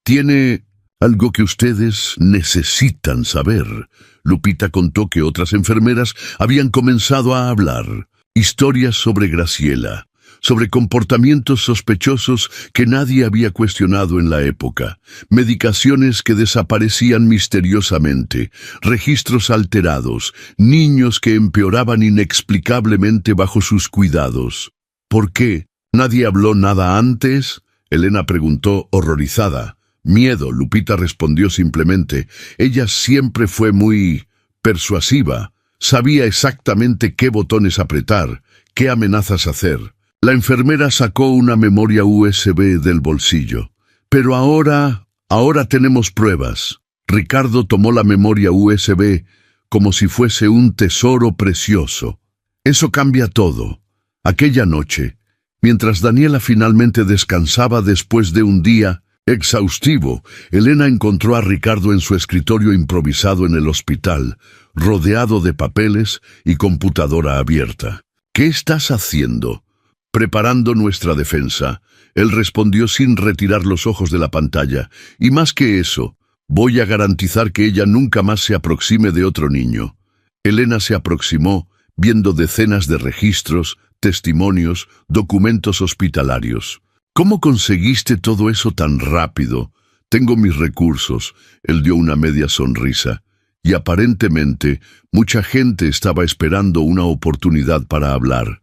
¿tiene algo que ustedes necesitan saber?» Lupita contó que otras enfermeras habían comenzado a hablar. Historias sobre Graciela, sobre comportamientos sospechosos que nadie había cuestionado en la época, medicaciones que desaparecían misteriosamente, registros alterados, niños que empeoraban inexplicablemente bajo sus cuidados. «¿Por qué? ¿Nadie habló nada antes?», Elena preguntó, horrorizada. «Miedo», Lupita respondió simplemente. Ella siempre fue muy persuasiva. Sabía exactamente qué botones apretar, qué amenazas hacer. La enfermera sacó una memoria USB del bolsillo. «Pero ahora tenemos pruebas». Ricardo tomó la memoria USB como si fuese un tesoro precioso. «Eso cambia todo». Aquella noche, mientras Daniela finalmente descansaba después de un día exhaustivo, Elena encontró a Ricardo en su escritorio improvisado en el hospital, rodeado de papeles y computadora abierta. «¿Qué estás haciendo?» «Preparando nuestra defensa», él respondió sin retirar los ojos de la pantalla. «Y más que eso, voy a garantizar que ella nunca más se aproxime de otro niño». Elena se aproximó, viendo decenas de registros, testimonios, documentos hospitalarios. «¿Cómo conseguiste todo eso tan rápido?» «Tengo mis recursos», él dio una media sonrisa. Y aparentemente, mucha gente estaba esperando una oportunidad para hablar.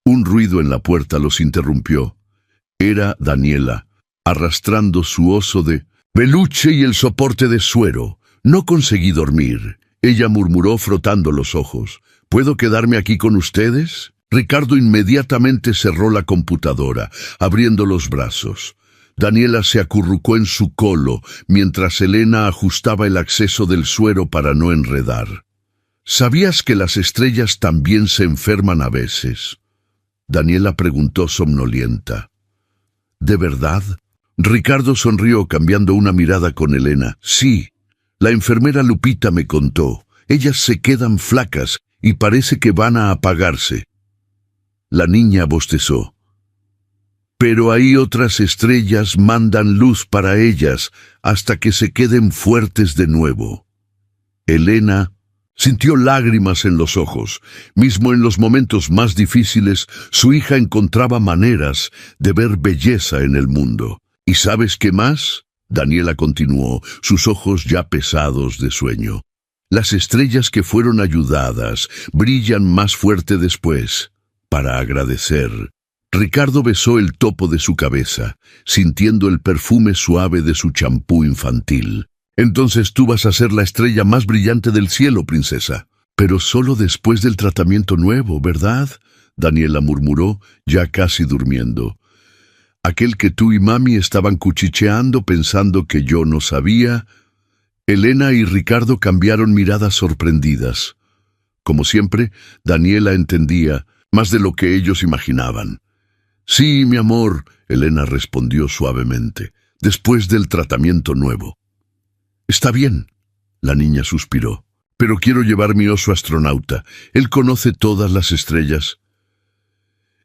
Un ruido en la puerta los interrumpió. Era Daniela, arrastrando su oso de peluche y el soporte de suero. «No conseguí dormir», ella murmuró frotando los ojos. «¿Puedo quedarme aquí con ustedes?» Ricardo inmediatamente cerró la computadora, abriendo los brazos. Daniela se acurrucó en su colo, mientras Elena ajustaba el acceso del suero para no enredar. «¿Sabías que las estrellas también se enferman a veces?», Daniela preguntó somnolienta. «¿De verdad?» Ricardo sonrió cambiando una mirada con Elena. Sí, la enfermera Lupita me contó. Ellas se quedan flacas y parece que van a apagarse. La niña bostezó. Pero ahí otras estrellas mandan luz para ellas hasta que se queden fuertes de nuevo. Elena sintió lágrimas en los ojos. Mismo en los momentos más difíciles, su hija encontraba maneras de ver belleza en el mundo. ¿Y sabes qué más? Daniela continuó, sus ojos ya pesados de sueño. Las estrellas que fueron ayudadas brillan más fuerte después. Para agradecer, Ricardo besó el topo de su cabeza, sintiendo el perfume suave de su champú infantil. Entonces tú vas a ser la estrella más brillante del cielo, princesa. Pero solo después del tratamiento nuevo, ¿verdad? Daniela murmuró, ya casi durmiendo. Aquel que tú y mami estaban cuchicheando pensando que yo no sabía. Elena y Ricardo cambiaron miradas sorprendidas. Como siempre, Daniela entendía más de lo que ellos imaginaban. Sí, mi amor, Elena respondió suavemente, después del tratamiento nuevo. Está bien, la niña suspiró, pero quiero llevar mi oso astronauta. Él conoce todas las estrellas.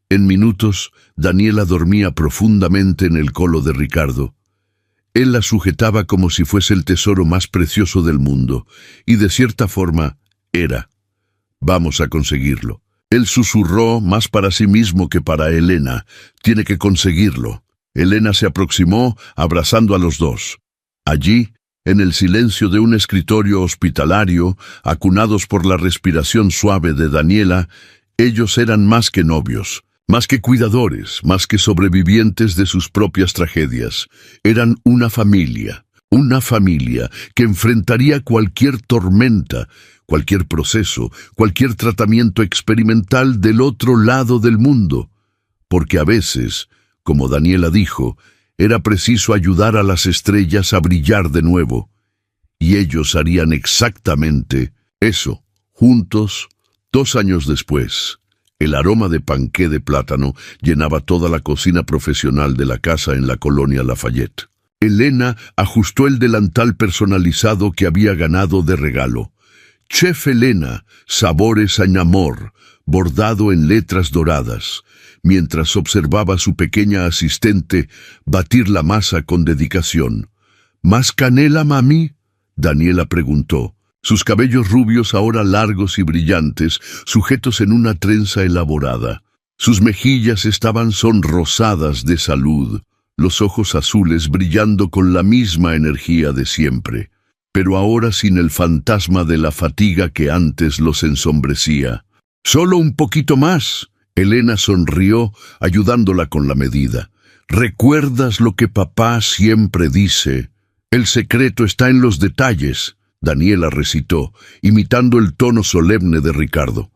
En minutos, Daniela dormía profundamente en el colo de Ricardo. Él la sujetaba como si fuese el tesoro más precioso del mundo, y de cierta forma, era. Vamos a conseguirlo. Él susurró más para sí mismo que para Elena. Tiene que conseguirlo. Elena se aproximó, abrazando a los dos. Allí, en el silencio de un escritorio hospitalario, acunados por la respiración suave de Daniela, ellos eran más que novios, más que cuidadores, más que sobrevivientes de sus propias tragedias. Eran una familia que enfrentaría cualquier tormenta, cualquier proceso, cualquier tratamiento experimental del otro lado del mundo. Porque a veces, como Daniela dijo, era preciso ayudar a las estrellas a brillar de nuevo. Y ellos harían exactamente eso, juntos, 2 años después. El aroma de panqué de plátano llenaba toda la cocina profesional de la casa en la colonia Lafayette. Elena ajustó el delantal personalizado que había ganado de regalo. Chef Elena, sabores a ñamor, bordado en letras doradas, mientras observaba a su pequeña asistente batir la masa con dedicación. ¿Más canela, mami?, Daniela preguntó. Sus cabellos rubios, ahora largos y brillantes, sujetos en una trenza elaborada. Sus mejillas estaban sonrosadas de salud, los ojos azules brillando con la misma energía de siempre, pero ahora sin el fantasma de la fatiga que antes los ensombrecía. «Solo un poquito más», Elena sonrió, ayudándola con la medida. «¿Recuerdas lo que papá siempre dice? El secreto está en los detalles», Daniela recitó, imitando el tono solemne de Ricardo.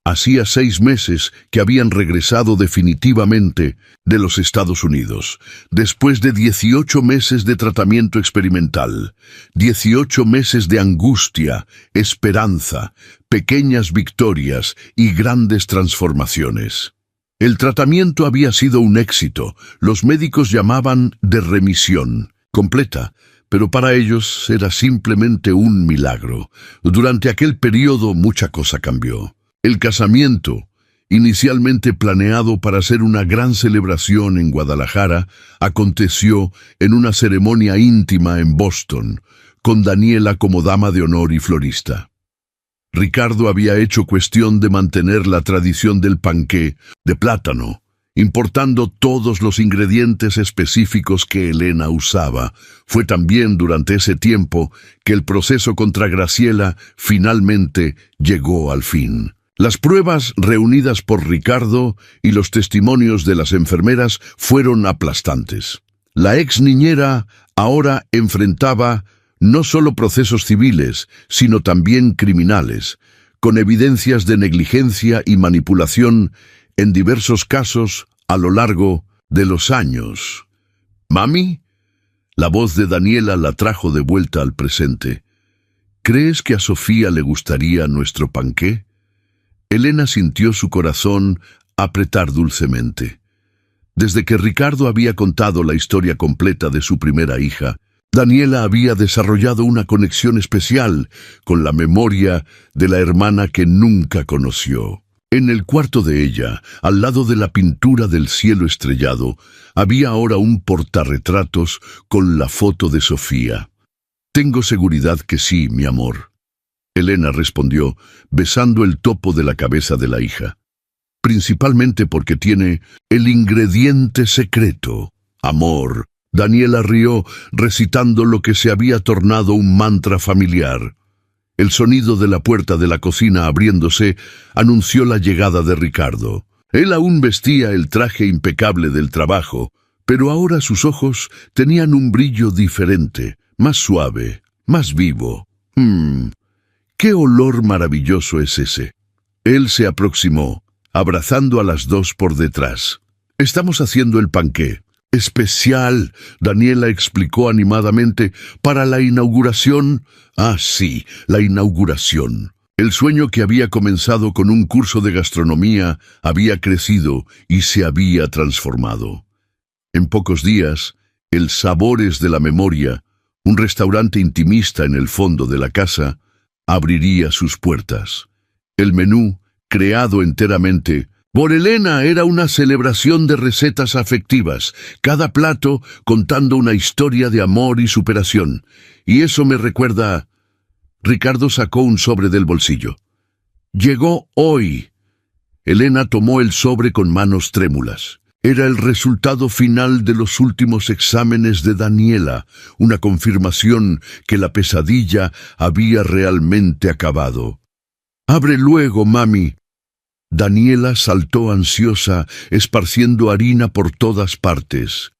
Hacía 6 meses que habían regresado definitivamente de los Estados Unidos, después de 18 meses de tratamiento experimental, 18 meses de angustia, esperanza, pequeñas victorias y grandes transformaciones. El tratamiento había sido un éxito, los médicos llamaban de remisión completa, pero para ellos era simplemente un milagro. Durante aquel periodo mucha cosa cambió. El casamiento, inicialmente planeado para ser una gran celebración en Guadalajara, aconteció en una ceremonia íntima en Boston, con Daniela como dama de honor y florista. Ricardo había hecho cuestión de mantener la tradición del panqué de plátano, importando todos los ingredientes específicos que Elena usaba. Fue también durante ese tiempo que el proceso contra Graciela finalmente llegó al fin. Las pruebas reunidas por Ricardo y los testimonios de las enfermeras fueron aplastantes. La ex niñera ahora enfrentaba no solo procesos civiles, sino también criminales, con evidencias de negligencia y manipulación en diversos casos a lo largo de los años. «Mami», la voz de Daniela la trajo de vuelta al presente. «¿Crees que a Sofía le gustaría nuestro panqué?» Elena sintió su corazón apretar dulcemente. Desde que Ricardo había contado la historia completa de su primera hija, Daniela había desarrollado una conexión especial con la memoria de la hermana que nunca conoció. En el cuarto de ella, al lado de la pintura del cielo estrellado, había ahora un portarretratos con la foto de Sofía. «Tengo seguridad que sí, mi amor», Elena respondió, besando el topo de la cabeza de la hija. «Principalmente porque tiene el ingrediente secreto, amor». Daniela rió, recitando lo que se había tornado un mantra familiar. El sonido de la puerta de la cocina abriéndose anunció la llegada de Ricardo. Él aún vestía el traje impecable del trabajo, pero ahora sus ojos tenían un brillo diferente, más suave, más vivo. ¡Qué olor maravilloso es ese! Él se aproximó, abrazando a las dos por detrás. «Estamos haciendo el panqué. Especial», Daniela explicó animadamente, «para la inauguración». Ah, sí, la inauguración. El sueño que había comenzado con un curso de gastronomía había crecido y se había transformado. En pocos días, el Sabores de la Memoria, un restaurante intimista en el fondo de la casa, abriría sus puertas. El menú, creado enteramente por Elena, era una celebración de recetas afectivas, cada plato contando una historia de amor y superación. Y eso me recuerda... Ricardo sacó un sobre del bolsillo. «Llegó hoy». Elena tomó el sobre con manos trémulas. Era el resultado final de los últimos exámenes de Daniela, una confirmación que la pesadilla había realmente acabado. «Abre luego, mami». Daniela saltó ansiosa, esparciendo harina por todas partes.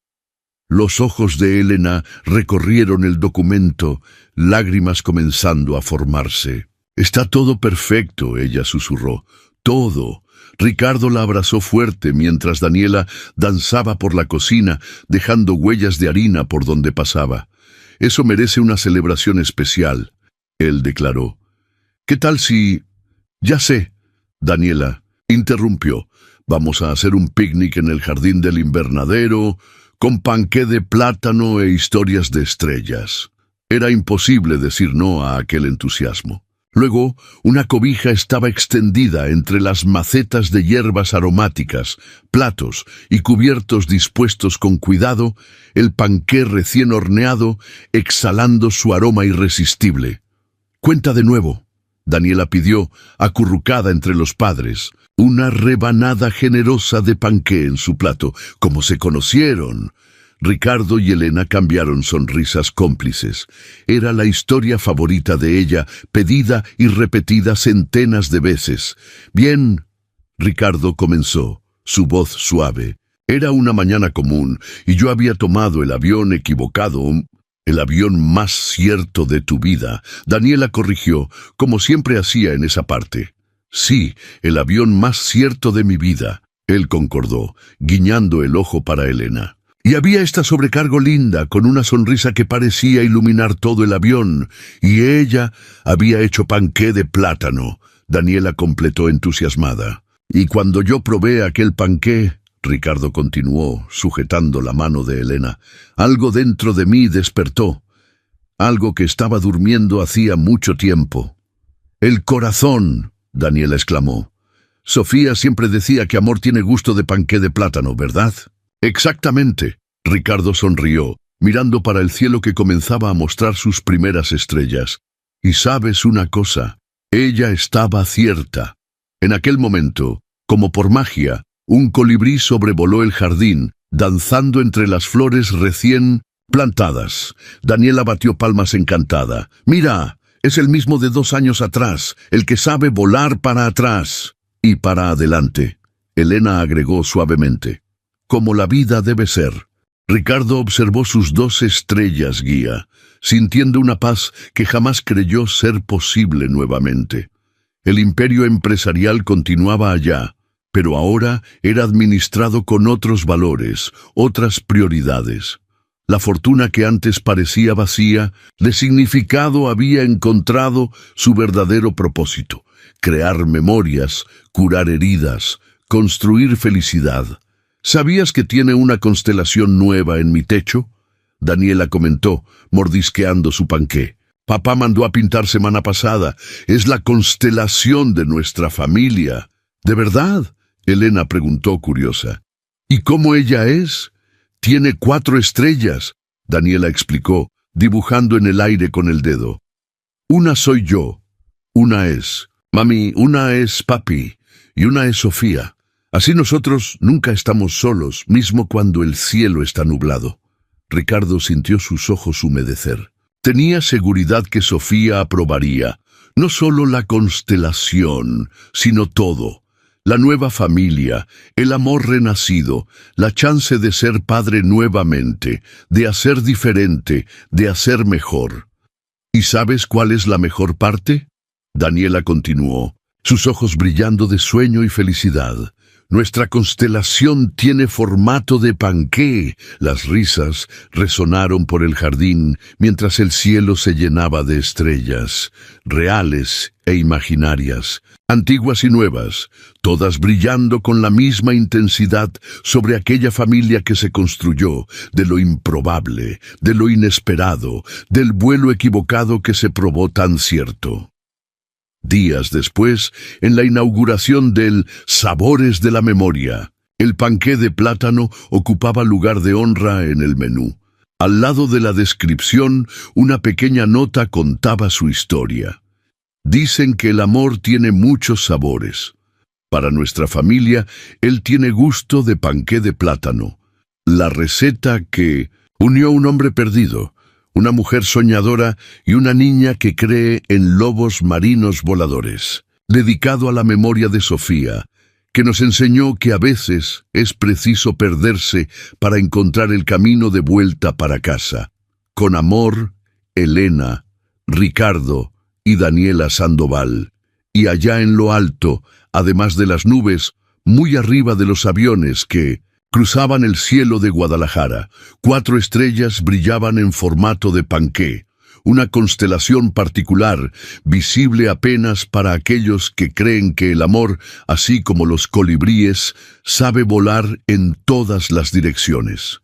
Los ojos de Elena recorrieron el documento, lágrimas comenzando a formarse. «Está todo perfecto», ella susurró. «Todo». Ricardo la abrazó fuerte mientras Daniela danzaba por la cocina, dejando huellas de harina por donde pasaba. «Eso merece una celebración especial», él declaró. «¿Qué tal si...?» «Ya sé», Daniela interrumpió. «Vamos a hacer un picnic en el jardín del invernadero, con panqué de plátano e historias de estrellas». Era imposible decir no a aquel entusiasmo. Luego, una cobija estaba extendida entre las macetas de hierbas aromáticas, platos y cubiertos dispuestos con cuidado, el panqué recién horneado, exhalando su aroma irresistible. «Cuenta de nuevo», Daniela pidió, acurrucada entre los padres, una rebanada generosa de panqué en su plato. «¿Cómo se conocieron?» Ricardo y Elena cambiaron sonrisas cómplices. Era la historia favorita de ella, pedida y repetida centenas de veces. «Bien», Ricardo comenzó, su voz suave. «Era una mañana común, y yo había tomado el avión equivocado, el avión más cierto de tu vida». Daniela corrigió, como siempre hacía en esa parte. «Sí, el avión más cierto de mi vida», él concordó, guiñando el ojo para Elena. Y había esta sobrecargo linda, con una sonrisa que parecía iluminar todo el avión, y ella había hecho panqué de plátano. Daniela completó entusiasmada. «Y cuando yo probé aquel panqué», Ricardo continuó, sujetando la mano de Elena, «algo dentro de mí despertó, algo que estaba durmiendo hacía mucho tiempo». «El corazón», Daniela exclamó. «Sofía siempre decía que amor tiene gusto de panqué de plátano, ¿verdad?» «Exactamente», Ricardo sonrió, mirando para el cielo que comenzaba a mostrar sus primeras estrellas. «Y sabes una cosa, ella estaba cierta». En aquel momento, como por magia, un colibrí sobrevoló el jardín, danzando entre las flores recién plantadas. Daniela batió palmas encantada. «Mira, es el mismo de 2 años atrás, el que sabe volar para atrás y para adelante», Elena agregó suavemente. «Como la vida debe ser». Ricardo observó sus 2 estrellas guía, sintiendo una paz que jamás creyó ser posible nuevamente. El imperio empresarial continuaba allá, pero ahora era administrado con otros valores, otras prioridades. La fortuna que antes parecía vacía, de significado había encontrado su verdadero propósito: crear memorias, curar heridas, construir felicidad. ¿Sabías que tiene una constelación nueva en mi techo? Daniela comentó, mordisqueando su panqué. Papá mandó a pintar semana pasada. Es la constelación de nuestra familia. ¿De verdad? Elena preguntó curiosa. ¿Y cómo ella es? Tiene 4 estrellas, Daniela explicó, dibujando en el aire con el dedo. Una soy yo, una es mami, una es papi y una es Sofía. Así nosotros nunca estamos solos, mismo cuando el cielo está nublado. Ricardo sintió sus ojos humedecer. Tenía seguridad que Sofía aprobaría, no solo la constelación, sino todo. La nueva familia, el amor renacido, la chance de ser padre nuevamente, de hacer diferente, de hacer mejor. ¿Y sabes cuál es la mejor parte? Daniela continuó, sus ojos brillando de sueño y felicidad. Nuestra constelación tiene formato de panqué. Las risas resonaron por el jardín mientras el cielo se llenaba de estrellas, reales e imaginarias, antiguas y nuevas, todas brillando con la misma intensidad sobre aquella familia que se construyó de lo improbable, de lo inesperado, del vuelo equivocado que se probó tan cierto. Días después, en la inauguración del Sabores de la Memoria, el panqué de plátano ocupaba lugar de honra en el menú. Al lado de la descripción, una pequeña nota contaba su historia. Dicen que el amor tiene muchos sabores. Para nuestra familia, él tiene gusto de panqué de plátano. La receta que unió a un hombre perdido, una mujer soñadora y una niña que cree en lobos marinos voladores, dedicado a la memoria de Sofía, que nos enseñó que a veces es preciso perderse para encontrar el camino de vuelta para casa. Con amor, Elena, Ricardo y Daniela Sandoval. Y allá en lo alto, además de las nubes, muy arriba de los aviones que cruzaban el cielo de Guadalajara, 4 estrellas brillaban en formato de panqué, una constelación particular, visible apenas para aquellos que creen que el amor, así como los colibríes, sabe volar en todas las direcciones.